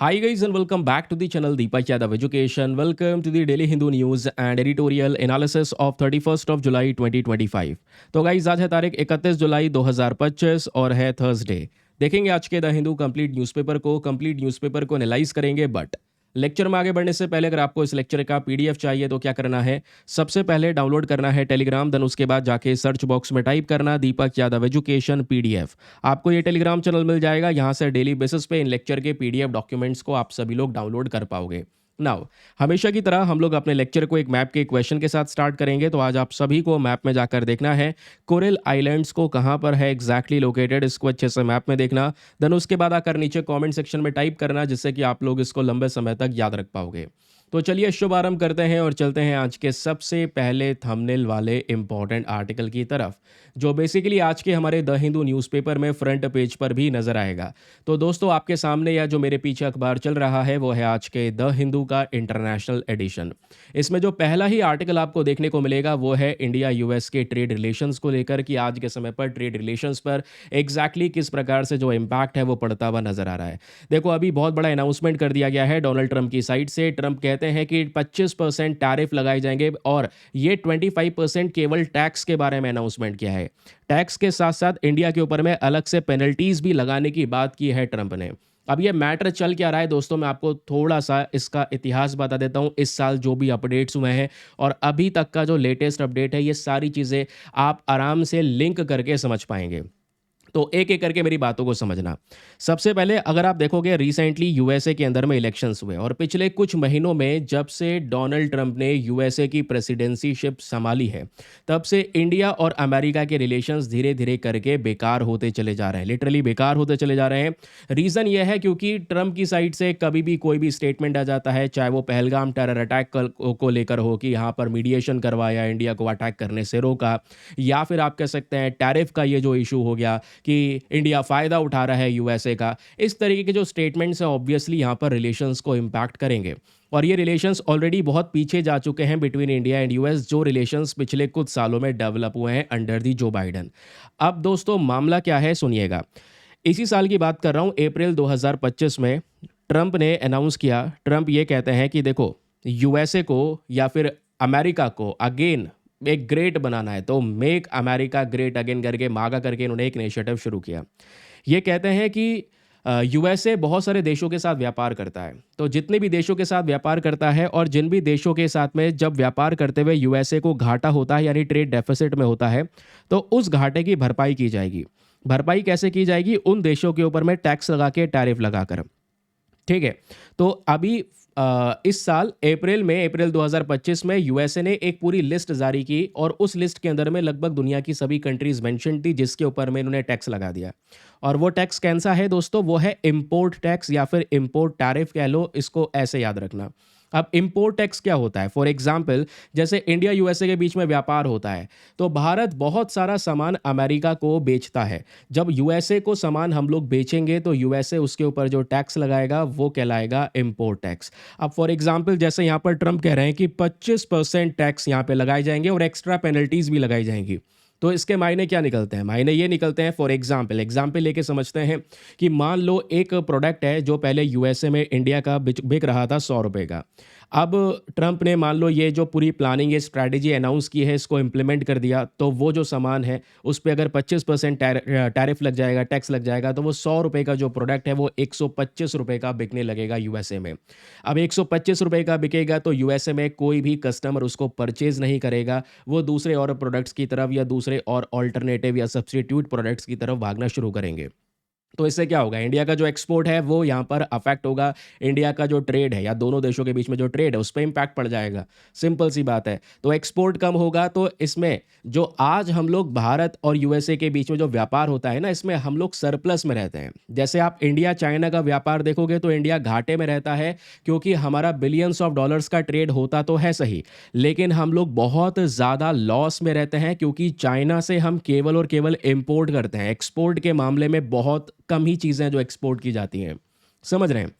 Hi guys and welcome back to the channel Deepak Yadav Education. Welcome to the Daily Hindu News and editorial analysis of 31st of July 2025. तो guys आज है तारीख 31 जुलाई 2025 और है Thursday. देखेंगे आज के द हिंदू कंप्लीट न्यूज़पेपर को एनालाइज करेंगे। बट लेक्चर में आगे बढ़ने से पहले अगर आपको इस लेक्चर का पीडीएफ चाहिए तो क्या करना है, सबसे पहले डाउनलोड करना है टेलीग्राम, देन उसके बाद जाके सर्च बॉक्स में टाइप करना दीपक यादव एजुकेशन पीडीएफ। आपको ये टेलीग्राम चैनल मिल जाएगा। यहाँ से डेली बेसिस पे इन लेक्चर के पीडीएफ डॉक्यूमेंट्स को आप सभी लोग डाउनलोड कर पाओगे। नाउ हमेशा की तरह हम लोग अपने लेक्चर को एक मैप के क्वेश्चन के साथ स्टार्ट करेंगे। तो आज आप सभी को मैप में जाकर देखना है कोरल आइलैंड्स को कहाँ पर है एग्जैक्टली लोकेटेड, इसको अच्छे से मैप में देखना। देन उसके बाद आकर नीचे कमेंट सेक्शन में टाइप करना, जिससे कि आप लोग इसको लंबे समय तक याद रख पाओगे। तो चलिए शुभ आरंभ करते हैं और चलते हैं आज के सबसे पहले थंबनेल वाले इंपॉर्टेंट आर्टिकल की तरफ, जो बेसिकली आज के हमारे द हिंदू न्यूज़पेपर में फ्रंट पेज पर भी नजर आएगा। तो दोस्तों आपके सामने या जो मेरे पीछे अखबार चल रहा है वो है आज के द हिंदू का इंटरनेशनल एडिशन। इसमें जो पहला ही आर्टिकल आपको देखने को मिलेगा वो है इंडिया यूएस के ट्रेड रिलेशंस को लेकर, कि आज के समय पर ट्रेड रिलेशंस पर एग्जैक्टली किस प्रकार से जो इम्पैक्ट है वो पड़ता हुआ नजर आ रहा है। देखो अभी बहुत बड़ा अनाउंसमेंट कर दिया गया है डोनाल्ड ट्रंप की साइड से। ट्रंप कहते हैं कि 25% टैरिफ लगाए जाएंगे और ये 25% केवल टैक्स के बारे में अनाउंसमेंट किया है। टैक्स के साथ साथ इंडिया के ऊपर में अलग से पेनल्टीज भी लगाने की बात की है ट्रंप ने। अब ये मैटर चल क्या रहा है दोस्तों, मैं आपको थोड़ा सा इसका इतिहास बता देता हूं। इस साल जो भी अपडेट्स हुए हैं और अभी तक का जो लेटेस्ट अपडेट है, ये सारी चीज़ें आप आराम से लिंक करके समझ पाएंगे। तो एक एक करके मेरी बातों को समझना। सबसे पहले अगर आप देखोगे रिसेंटली यूएसए के अंदर में इलेक्शंस हुए और पिछले कुछ महीनों में जब से डोनाल्ड ट्रंप ने यूएसए की प्रेसिडेंसीशिप संभाली है, तब से इंडिया और अमेरिका के रिलेशंस धीरे धीरे करके बेकार होते चले जा रहे हैं, लिटरली बेकार होते चले जा रहे हैं। रीज़न यह है क्योंकि ट्रंप की साइड से कभी भी कोई भी स्टेटमेंट आ जाता है, चाहे वो पहलगाम टेरर अटैक को लेकर हो कि यहाँ पर मीडिएशन करवाया, इंडिया को अटैक करने से रोका, या फिर आप कह सकते हैं टैरिफ का ये जो इशू हो गया कि इंडिया फ़ायदा उठा रहा है यूएसए का। इस तरीके के जो स्टेटमेंट्स हैं ऑब्वियसली यहाँ पर रिलेशंस को इम्पैक्ट करेंगे और ये रिलेशंस ऑलरेडी बहुत पीछे जा चुके हैं बिटवीन इंडिया एंड यूएस, जो रिलेशंस पिछले कुछ सालों में डेवलप हुए हैं अंडर दी जो बाइडन। अब दोस्तों मामला क्या है सुनिएगा। इसी साल की बात कर रहा हूँ, अप्रैल 2025 में ट्रंप ने अनाउंस किया। ट्रंप ये कहते हैं कि देखो यूएसए को या फिर अमेरिका को अगेन एक ग्रेट बनाना है, तो मेक अमेरिका ग्रेट अगेन करके मागा करके इन्होंने एक इनिशिएटिव शुरू किया। ये कहते हैं कि यूएसए बहुत सारे देशों के साथ व्यापार करता है, तो जितने भी देशों के साथ व्यापार करता है और जिन भी देशों के साथ में जब व्यापार करते हुए यूएसए को घाटा होता है यानी ट्रेड डेफिसिट में होता है, तो उस घाटे की भरपाई की जाएगी। भरपाई कैसे की जाएगी? उन देशों के ऊपर में टैक्स लगा के, टैरिफ लगाकर। ठीक है, तो अभी इस साल अप्रैल 2025 में यूएसए ने एक पूरी लिस्ट जारी की और उस लिस्ट के अंदर में लगभग दुनिया की सभी कंट्रीज मेंशन थी, जिसके ऊपर में इन्होंने टैक्स लगा दिया। और वो टैक्स कैसा सा है दोस्तों? वो है इंपोर्ट टैक्स या फिर इंपोर्ट टैरिफ कह लो, इसको ऐसे याद रखना। अब इंपोर्ट टैक्स क्या होता है? फॉर एग्जांपल जैसे इंडिया यूएसए के बीच में व्यापार होता है, तो भारत बहुत सारा सामान अमेरिका को बेचता है। जब यूएसए को सामान हम लोग बेचेंगे तो यूएसए उसके ऊपर जो टैक्स लगाएगा वो कहलाएगा इंपोर्ट टैक्स। अब फॉर एग्जांपल जैसे यहाँ पर ट्रंप कह रहे हैं कि 25% टैक्स यहाँ पे लगाए जाएंगे और एक्स्ट्रा पेनल्टीज भी लगाई जाएंगी। तो इसके मायने क्या निकलते हैं? मायने ये निकलते हैं, फॉर एग्जाम्पल लेके समझते हैं कि मान लो एक प्रोडक्ट है जो पहले यूएसए में इंडिया का बिक रहा था 100 रुपये का। अब ट्रंप ने मान लो ये जो पूरी प्लानिंग, ये स्ट्रैटेजी अनाउंस की है, इसको इम्प्लीमेंट कर दिया, तो वो जो सामान है उस पर अगर 25% टैरिफ लग जाएगा, टैक्स लग जाएगा, तो वो 100 रुपये का जो प्रोडक्ट है वो 125 रुपये का बिकने लगेगा यूएसए में। अब 125 रुपये का बिकेगा तो यूएसए में कोई भी कस्टमर उसको परचेज नहीं करेगा, वो दूसरे और प्रोडक्ट्स की तरफ या दूसरे और ऑल्टरनेटिव या सब्स्टिट्यूट प्रोडक्ट्स की तरफ भागना शुरू करेंगे। तो इससे क्या होगा? इंडिया का जो एक्सपोर्ट है वो यहाँ पर अफेक्ट होगा, इंडिया का जो ट्रेड है या दोनों देशों के बीच में जो ट्रेड है उस पर इम्पैक्ट पड़ जाएगा। सिंपल सी बात है। तो एक्सपोर्ट कम होगा, तो इसमें जो आज हम लोग भारत और यूएसए के बीच में जो व्यापार होता है ना, इसमें हम लोग सरप्लस में रहते हैं। जैसे आप इंडिया चाइना का व्यापार देखोगे तो इंडिया घाटे में रहता है, क्योंकि हमारा बिलियंस ऑफ डॉलर्स का ट्रेड होता तो है सही, लेकिन हम लोग बहुत ज़्यादा लॉस में रहते हैं, क्योंकि चाइना से हम केवल और केवल इम्पोर्ट करते हैं। एक्सपोर्ट के मामले में बहुत कम ही चीज़ें जो एक्सपोर्ट की जाती हैं, समझ रहे हैं?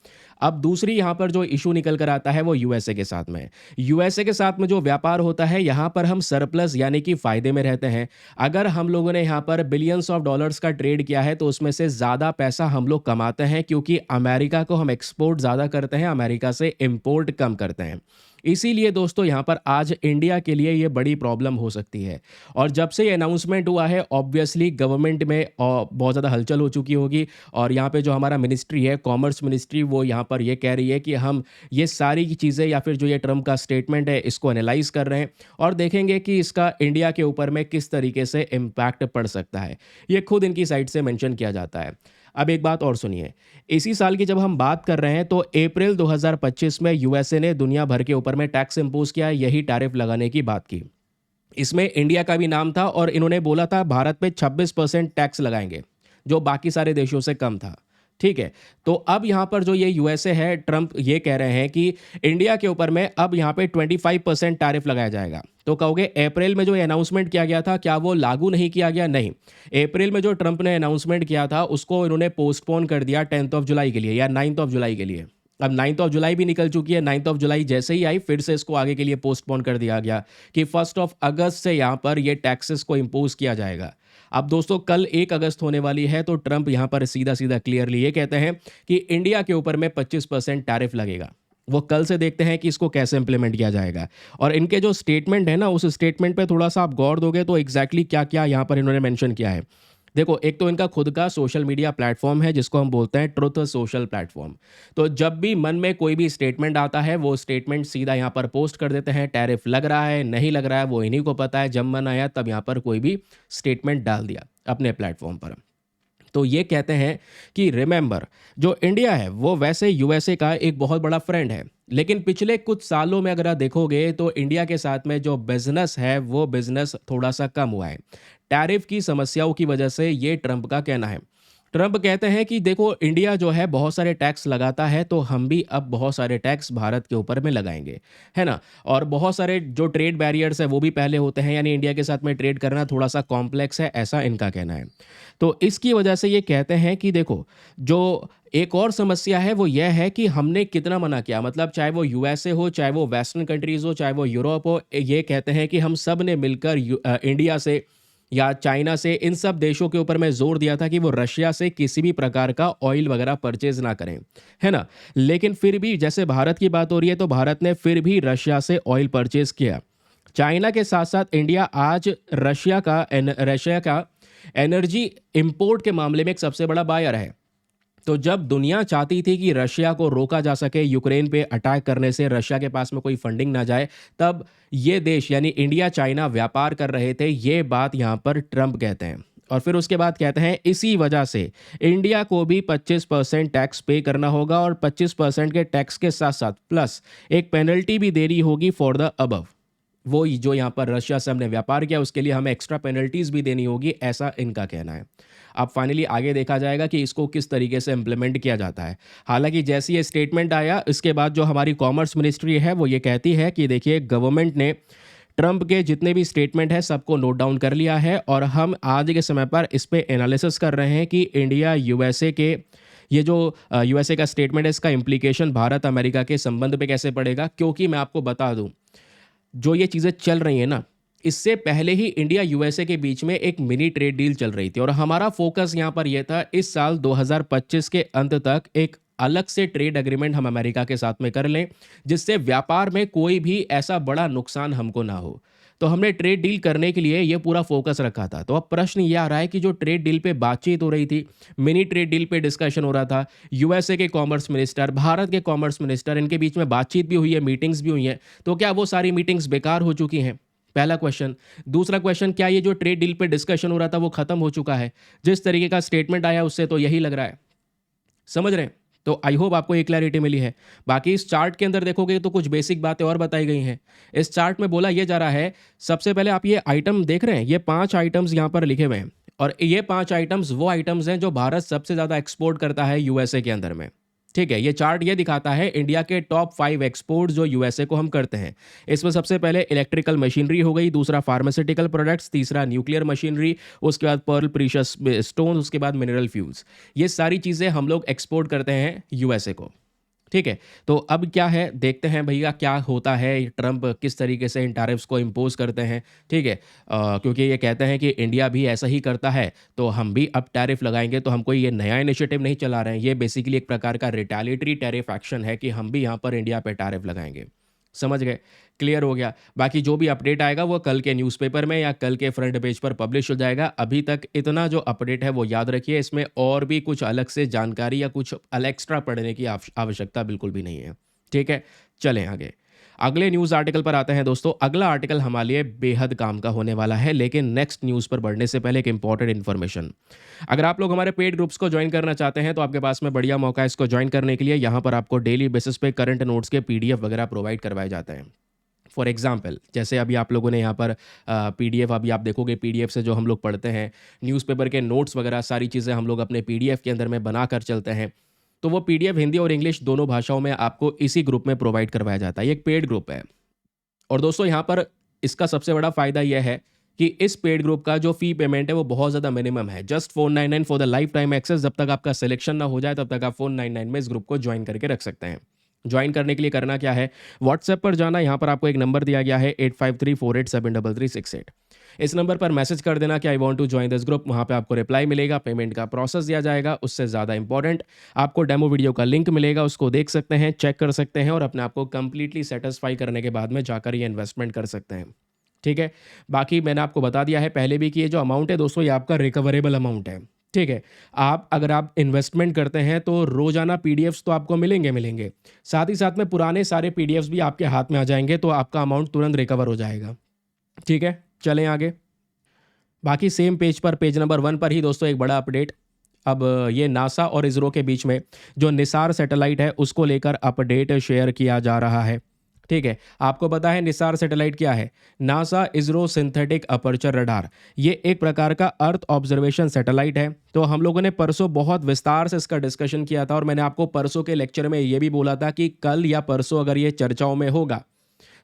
अब दूसरी यहाँ पर जो इशू निकल कर आता है वो यूएसए के साथ में। यूएसए के साथ में जो व्यापार होता है यहाँ पर हम सरप्लस यानी कि फ़ायदे में रहते हैं। अगर हम लोगों ने यहाँ पर बिलियंस ऑफ डॉलर्स का ट्रेड किया है तो उसमें से ज़्यादा पैसा हम लोग कमाते हैं, क्योंकि अमेरिका को हम एक्सपोर्ट ज़्यादा करते हैं, अमेरिका से इम्पोर्ट कम करते हैं। इसीलिए दोस्तों यहाँ पर आज इंडिया के लिए ये बड़ी प्रॉब्लम हो सकती है। और जब से ये अनाउंसमेंट हुआ है ऑब्वियसली गवर्नमेंट में बहुत ज़्यादा हलचल हो चुकी होगी, और यहाँ पे जो हमारा मिनिस्ट्री है, कॉमर्स मिनिस्ट्री, वो यहाँ पर ये कह रही है कि हम ये सारी की चीज़ें या फिर जो ये ट्रम्प का स्टेटमेंट है इसको एनालाइज कर रहे हैं और देखेंगे कि इसका इंडिया के ऊपर में किस तरीके से इम्पैक्ट पड़ सकता है। ये खुद इनकी साइड से मेंशन किया जाता है। अब एक बात और सुनिए, इसी साल की जब हम बात कर रहे हैं तो अप्रैल 2025 में यूएसए ने दुनिया भर के ऊपर में टैक्स इंपोज किया, यही टैरिफ लगाने की बात की। इसमें इंडिया का भी नाम था और इन्होंने बोला था भारत पे 26% टैक्स लगाएंगे, जो बाकी सारे देशों से कम था। ठीक है, तो अब यहाँ पर जो ये यूएसए है, ट्रंप ये कह रहे हैं कि इंडिया के ऊपर में अब यहाँ पे 25% टैरिफ लगाया जाएगा। तो कहोगे अप्रैल में जो अनाउंसमेंट किया गया था क्या वो लागू नहीं किया गया? नहीं, अप्रैल में जो ट्रंप ने अनाउंसमेंट किया था उसको इन्होंने पोस्टपोन कर दिया 10th ऑफ जुलाई के लिए या 9th ऑफ जुलाई के लिए। अब 9th ऑफ जुलाई भी निकल चुकी है, 9th ऑफ जुलाई जैसे ही आई फिर से इसको आगे के लिए पोस्टपोन कर दिया गया कि 1st ऑफ अगस्त से यहाँ पर ये टैक्सेस को इम्पोज किया जाएगा। अब दोस्तों कल 1 अगस्त होने वाली है, तो ट्रंप यहाँ पर सीधा सीधा क्लियरली ये कहते हैं कि इंडिया के ऊपर में 25% टैरिफ लगेगा। वो कल से देखते हैं कि इसको कैसे इंप्लीमेंट किया जाएगा। और इनके जो स्टेटमेंट है ना, उस स्टेटमेंट पे थोड़ा सा आप गौर दोगे तो एग्जैक्टली क्या क्या यहाँ पर इन्होंने मेंशन किया है। देखो, एक तो इनका खुद का सोशल मीडिया प्लेटफॉर्म है जिसको हम बोलते हैं ट्रुथ सोशल प्लेटफॉर्म। तो जब भी मन में कोई भी स्टेटमेंट आता है वो स्टेटमेंट सीधा यहाँ पर पोस्ट कर देते हैं। टैरिफ लग रहा है नहीं लग रहा है वो इन्हीं को पता है, जब मन आया तब यहाँ पर कोई भी स्टेटमेंट डाल दिया अपने प्लेटफॉर्म पर। तो ये कहते हैं कि रिमेंबर, जो इंडिया है वो वैसे यूएसए का एक बहुत बड़ा फ्रेंड है, लेकिन पिछले कुछ सालों में अगर आप देखोगे तो इंडिया के साथ में जो बिजनेस है वो बिजनेस थोड़ा सा कम हुआ है टैरिफ की समस्याओं की वजह से, ये ट्रंप का कहना है। ट्रंप कहते हैं कि देखो इंडिया जो है बहुत सारे टैक्स लगाता है, तो हम भी अब बहुत सारे टैक्स भारत के ऊपर में लगाएंगे, है ना। और बहुत सारे जो ट्रेड बैरियर्स है वो भी पहले होते हैं, यानी इंडिया के साथ में ट्रेड करना थोड़ा सा कॉम्प्लेक्स है, ऐसा इनका कहना है। तो इसकी वजह से ये कहते हैं कि देखो, जो एक और समस्या है वो यह है कि हमने कितना मना किया, मतलब चाहे वो यूएसए हो, चाहे वो वेस्टर्न कंट्रीज हो, चाहे वो यूरोप हो, ये कहते हैं कि हम सब ने मिलकर इंडिया से या चाइना से, इन सब देशों के ऊपर मैं जोर दिया था कि वो रशिया से किसी भी प्रकार का ऑयल वगैरह परचेज ना करें, है ना। लेकिन फिर भी जैसे भारत की बात हो रही है तो भारत ने फिर भी रशिया से ऑयल परचेज किया। चाइना के साथ साथ इंडिया आज रशिया का एनर्जी इंपोर्ट के मामले में एक सबसे बड़ा बायर है। तो जब दुनिया चाहती थी कि रशिया को रोका जा सके यूक्रेन पे अटैक करने से, रशिया के पास में कोई फंडिंग ना जाए, तब ये देश यानी इंडिया चाइना व्यापार कर रहे थे। ये बात यहाँ पर ट्रंप कहते हैं। और फिर उसके बाद कहते हैं इसी वजह से इंडिया को भी 25% टैक्स पे करना होगा, और 25% के टैक्स के साथ साथ प्लस एक पेनल्टी भी देनी होगी फॉर द अबव। वो जो यहाँ पर रशिया से हमने व्यापार किया उसके लिए हमें एक्स्ट्रा पेनल्टीज भी देनी होगी, ऐसा इनका कहना है। अब फाइनली आगे देखा जाएगा कि इसको किस तरीके से इम्प्लीमेंट किया जाता है। हालांकि जैसे ये स्टेटमेंट आया इसके बाद जो हमारी कॉमर्स मिनिस्ट्री है वो ये कहती है कि देखिए, गवर्नमेंट ने ट्रंप के जितने भी स्टेटमेंट है सबको नोट डाउन कर लिया है, और हम आज के समय पर इस पे एनालिसिस कर रहे हैं कि इंडिया यूएसए के ये जो यूएसए का स्टेटमेंट है इसका इम्प्लीकेशन भारत अमेरिका के संबंध पे कैसे पड़ेगा। क्योंकि मैं आपको बता दूं, जो ये चीज़ें चल रही हैं ना, इससे पहले ही इंडिया यूएसए के बीच में एक मिनी ट्रेड डील चल रही थी, और हमारा फोकस यहाँ पर यह था इस साल 2025 के अंत तक एक अलग से ट्रेड एग्रीमेंट हम अमेरिका के साथ में कर लें, जिससे व्यापार में कोई भी ऐसा बड़ा नुकसान हमको ना हो। तो हमने ट्रेड डील करने के लिए ये पूरा फोकस रखा था। तो अब प्रश्न ये आ रहा है कि जो ट्रेड डील पे बातचीत हो रही थी, मिनी ट्रेड डील पे डिस्कशन हो रहा था, यूएसए के कॉमर्स मिनिस्टर, भारत के कॉमर्स मिनिस्टर, इनके बीच में बातचीत भी हुई है, मीटिंग्स भी हुई हैं, तो क्या वो सारी मीटिंग्स बेकार हो चुकी हैं? पहला क्वेश्चन। दूसरा क्वेश्चन, क्या ये जो ट्रेड डील पे डिस्कशन हो रहा था वो खत्म हो चुका है? जिस तरीके का स्टेटमेंट आया उससे तो यही लग रहा है। समझ रहे हैं? तो आई होप आपको ये क्लैरिटी मिली है। बाकी इस चार्ट के अंदर देखोगे तो कुछ बेसिक बातें और बताई गई हैं। इस चार्ट में बोला ये जा रहा है, सबसे पहले आप ये आइटम देख रहे हैं, ये 5 आइटम्स यहाँ पर लिखे हुए हैं, और ये 5 आइटम्स वो आइटम्स हैं जो भारत सबसे ज़्यादा एक्सपोर्ट करता है यूएसए के अंदर में। ठीक है, ये चार्ट ये दिखाता है इंडिया के टॉप 5 एक्सपोर्ट जो यूएसए को हम करते हैं। इसमें सबसे पहले इलेक्ट्रिकल मशीनरी हो गई, दूसरा फार्मास्यूटिकल प्रोडक्ट्स, तीसरा न्यूक्लियर मशीनरी, उसके बाद पर्ल प्रीशियस स्टोन, उसके बाद मिनरल फ्यूल्स। ये सारी चीज़ें हम लोग एक्सपोर्ट करते हैं यूएसए को। ठीक है, तो अब क्या है, देखते हैं भैया क्या होता है, ट्रंप किस तरीके से इन टैरिफ्स को इम्पोज करते हैं। ठीक है, क्योंकि ये कहते हैं कि इंडिया भी ऐसा ही करता है, तो हम भी अब टैरिफ लगाएंगे। तो हम कोई ये नया इनिशिएटिव नहीं चला रहे हैं, ये बेसिकली एक प्रकार का रिटेलिएटरी टैरिफ एक्शन है कि हम भी यहाँ पर इंडिया पे टैरिफ लगाएंगे। समझ गए? क्लियर हो गया। बाकी जो भी अपडेट आएगा वो कल के न्यूज़पेपर में या कल के फ्रंट पेज पर पब्लिश हो जाएगा। अभी तक इतना जो अपडेट है वो याद रखिए, इसमें और भी कुछ अलग से जानकारी या कुछ एक्स्ट्रा पढ़ने की आवश्यकता बिल्कुल भी नहीं है। ठीक है, चलें आगे। अगले न्यूज़ आर्टिकल पर आते हैं दोस्तों। अगला आर्टिकल हमारे लिए बेहद काम का होने वाला है, लेकिन नेक्स्ट न्यूज़ पर बढ़ने से पहले एक इंपॉर्टेंट इन्फॉर्मेशन। अगर आप लोग हमारे पेड ग्रुप्स को ज्वाइन करना चाहते हैं तो आपके पास में बढ़िया मौका है इसको ज्वाइन करने के लिए। यहाँ पर आपको डेली बेसिस पे करंट नोट्स के पीडीएफ वगैरह प्रोवाइड करवाए जाते हैं। फॉर एग्जाम्पल, जैसे अभी आप लोगों ने यहाँ पर पीडीएफ, अभी आप देखोगे पीडीएफ से जो हम लोग पढ़ते हैं, न्यूज़पेपर के नोट्स वगैरह सारी चीज़ें हम लोग अपने पीडीएफ के अंदर में बना कर चलते हैं। तो वो पीडीएफ हिंदी और इंग्लिश दोनों भाषाओं में आपको इसी ग्रुप में प्रोवाइड करवाया जाता है। ये एक पेड ग्रुप है। और दोस्तों यहाँ पर इसका सबसे बड़ा फ़ायदा यह है कि इस पेड ग्रुप का जो फ़ी पेमेंट है वो बहुत ज़्यादा मिनिमम है, just 499 for the life time access. जब तक आपका सिलेक्शन ना हो जाए तब तक आप 499 में इस ग्रुप को ज्वाइन करके रख सकते हैं। ज्वाइन करने के लिए करना क्या है, व्हाट्सएप पर जाना, यहाँ पर आपको एक नंबर दिया गया है 8534873368। इस नंबर पर मैसेज कर देना कि I want to join this group. वहाँ पे आपको रिप्लाई मिलेगा, पेमेंट का प्रोसेस दिया जाएगा। उससे ज़्यादा इंपॉर्टेंट, आपको डेमो वीडियो का लिंक मिलेगा, उसको देख सकते हैं, चेक कर सकते हैं और अपने आप को कंप्लीटली सेटिस्फाई करने के बाद में जाकर ये इन्वेस्टमेंट कर सकते हैं। ठीक है, बाकी मैंने आपको बता दिया है पहले भी कि ये जो अमाउंट है दोस्तों, ये आपका रिकवरेबल अमाउंट है। ठीक है, अगर आप इन्वेस्टमेंट करते हैं तो रोज़ाना पीडीएफ्स तो आपको मिलेंगे, साथ ही साथ में पुराने सारे पीडीएफ्स भी आपके हाथ में आ जाएंगे, तो आपका अमाउंट तुरंत रिकवर हो जाएगा। ठीक है, चलें आगे। बाकी सेम पेज पर, पेज नंबर 1 पर ही दोस्तों एक बड़ा अपडेट। अब ये नासा और इसरो के बीच में जो निसार सैटेलाइट है उसको लेकर अपडेट शेयर किया जा रहा है। ठीक है, आपको पता है निसार सैटेलाइट क्या है? NASA ISRO synthetic aperture radar. ये एक प्रकार का अर्थ ऑब्जर्वेशन सैटेलाइट है। तो हम लोगों ने परसों बहुत विस्तार से इसका डिस्कशन किया था और मैंने आपको परसों के लेक्चर में ये भी बोला था कि कल या परसों अगर ये चर्चाओं में होगा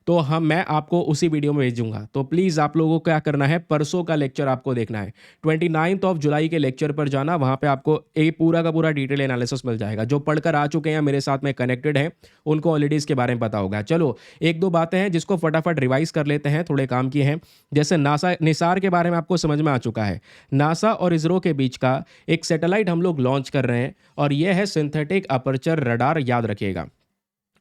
तो मैं आपको उसी वीडियो में भेजूंगा। तो प्लीज़ आप लोगों को क्या करना है, परसों का लेक्चर आपको देखना है। 29 ऑफ जुलाई के लेक्चर पर जाना, वहाँ पे आपको एक पूरा का पूरा डिटेल एनालिसिस मिल जाएगा। जो पढ़कर आ चुके हैं, मेरे साथ में कनेक्टेड हैं, उनको ऑलरेडी इसके बारे में पता होगा। चलो, एक दो बातें हैं जिसको फटाफट रिवाइज कर लेते हैं, थोड़े काम की हैं। जैसे नासा निसार के बारे में आपको समझ में आ चुका है। नासा और इसरो के बीच का एक सैटेलाइट हम लोग लॉन्च कर रहे हैं और यह है सिंथेटिक अपर्चर रडार, याद रखिएगा।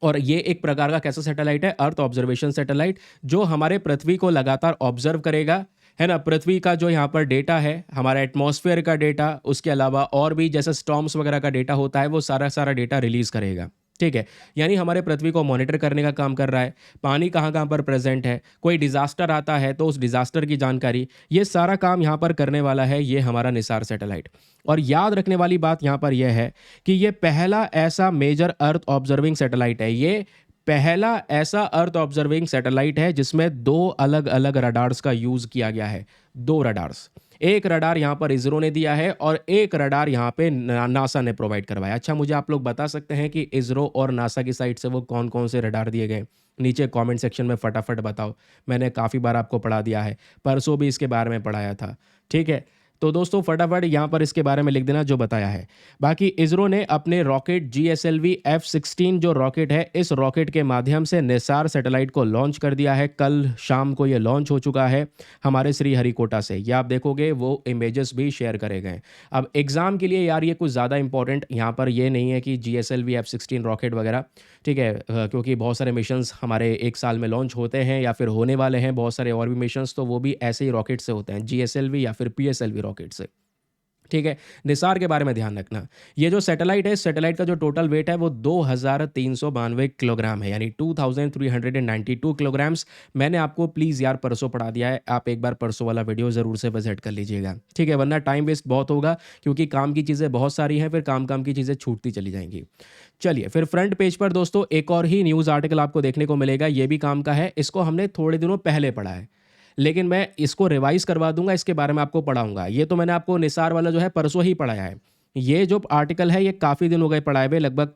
और ये एक प्रकार का कैसा सैटेलाइट है? अर्थ ऑब्जर्वेशन सैटेलाइट, जो हमारे पृथ्वी को लगातार ऑब्जर्व करेगा, है ना। पृथ्वी का जो यहाँ पर डेटा है, हमारा एटमॉस्फेयर का डेटा, उसके अलावा और भी जैसे स्टॉर्म्स वगैरह का डेटा होता है, वो सारा सारा डेटा रिलीज करेगा। ठीक है, यानी हमारे पृथ्वी को मॉनिटर करने का काम कर रहा है। पानी कहाँ कहाँ पर प्रेजेंट है, कोई डिजास्टर आता है तो उस डिजास्टर की जानकारी, ये सारा काम यहाँ पर करने वाला है ये हमारा निसार सैटेलाइट। और याद रखने वाली बात यहाँ पर यह है कि ये पहला ऐसा मेजर अर्थ ऑब्जर्विंग सैटेलाइट है। ये पहला ऐसा अर्थ ऑब्जर्विंग सैटेलाइट है जिसमें दो अलग अलग रडार्स का यूज़ किया गया है। दो रडार्स, एक रडार यहाँ पर इसरो ने दिया है और एक रडार यहाँ पे नासा ने प्रोवाइड करवाया। अच्छा, मुझे आप लोग बता सकते हैं कि इसरो और नासा की साइड से वो कौन कौन से रडार दिए गए? नीचे कमेंट सेक्शन में फटाफट बताओ। मैंने काफ़ी बार आपको पढ़ा दिया है, परसों भी इसके बारे में पढ़ाया था। ठीक है, तो दोस्तों फटाफट यहाँ पर इसके बारे में लिख देना जो बताया है। बाकी इसरो ने अपने रॉकेट GSLV F-16 जो रॉकेट है, इस रॉकेट के माध्यम से निसार सैटेलाइट को लॉन्च कर दिया है। कल शाम को ये लॉन्च हो चुका है हमारे श्रीहरिकोटा से। ये आप देखोगे, वो इमेजेस भी शेयर करे गए। अब एग्ज़ाम के लिए यार ये कुछ ज़्यादा इंपॉर्टेंट यहाँ पर ये नहीं है कि GSLV F-16 रॉकेट वगैरह, ठीक है, क्योंकि बहुत सारे मिशंस हमारे एक साल में लॉन्च होते हैं या फिर होने वाले हैं, बहुत सारे और भी मिशंस, तो वो भी ऐसे ही रॉकेट से होते हैं, GSLV या फिर PSLV रॉकेट से। ठीक है, निसार के बारे में ध्यान रखना। ये जो सैटेलाइट है, सैटेलाइट का जो टोटल वेट है वो 2392 किलोग्राम है, यानी 2392 किलोग्राम्स। मैंने आपको प्लीज़ यार परसों पढ़ा दिया है, आप एक बार परसों वाला वीडियो ज़रूर से विजिट कर लीजिएगा। ठीक है, वरना टाइम वेस्ट बहुत होगा, क्योंकि काम की चीज़ें बहुत सारी हैं, फिर काम की चीज़ें छूटती चली जाएंगी। चलिए, फिर फ्रंट पेज पर दोस्तों एक और ही न्यूज़ आर्टिकल आपको देखने को मिलेगा। ये भी काम का है, इसको हमने थोड़े दिनों पहले पढ़ा है, लेकिन मैं इसको रिवाइज करवा दूंगा, इसके बारे में आपको पढ़ाऊंगा। ये तो मैंने आपको निसार वाला जो है परसों ही पढ़ाया है। ये जो आर्टिकल है ये काफ़ी दिन हो गए पढ़ाए हुए, लगभग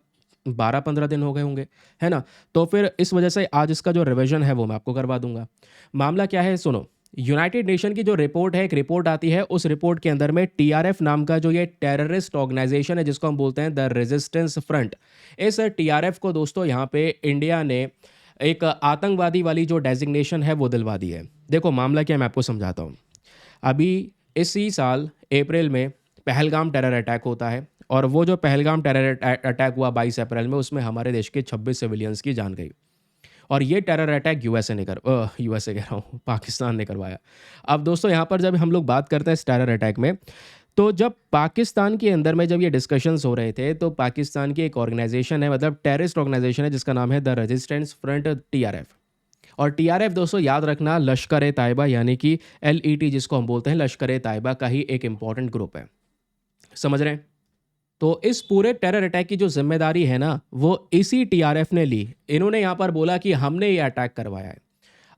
12-15 दिन हो गए होंगे, है ना। तो फिर इस वजह से आज इसका जो रिवीजन है वो मैं आपको करवा दूंगा। मामला क्या है सुनो। यूनाइटेड नेशन की जो रिपोर्ट है, एक रिपोर्ट आती है, उस रिपोर्ट के अंदर में टीआरएफ नाम का जो ये टेररिस्ट ऑर्गेनाइजेशन है जिसको हम बोलते हैं द रेजिस्टेंस फ्रंट, इस टीआरएफ को दोस्तों यहाँ पे इंडिया ने एक आतंकवादी वाली जो डेजिग्नेशन है वो दिलवा दी है। देखो मामला क्या है, मैं आपको समझाता हूँ। अभी इसी साल अप्रैल में पहलगाम टेरर अटैक होता है, और वो जो पहलगाम टेरर अटैक हुआ 22 अप्रैल में, उसमें हमारे देश के 26 सिविलियंस की जान गई। और ये टेरर अटैक यूएसए कह रहा हूँ, पाकिस्तान ने करवाया। अब दोस्तों यहाँ पर जब हम लोग बात करते हैं इस टेरर अटैक में, तो जब पाकिस्तान के अंदर में जब ये डिस्कशंस हो रहे थे, तो पाकिस्तान की एक ऑर्गेनाइजेशन है, मतलब टेररिस्ट ऑर्गेनाइजेशन है, जिसका नाम है द रेजिस्टेंस फ्रंट, टीआरएफ। और टीआरएफ दोस्तों याद रखना, लश्कर ए तैयबा यानी कि एलईटी जिसको हम बोलते हैं, लश्कर ए तैयबा का ही एक इंपॉर्टेंट ग्रुप है। समझ रहे हैं? तो इस पूरे टेरर अटैक की जो जिम्मेदारी है ना, वो इसी टीआरएफ ने ली। इन्होंने यहाँ पर बोला कि हमने ये अटैक करवाया है।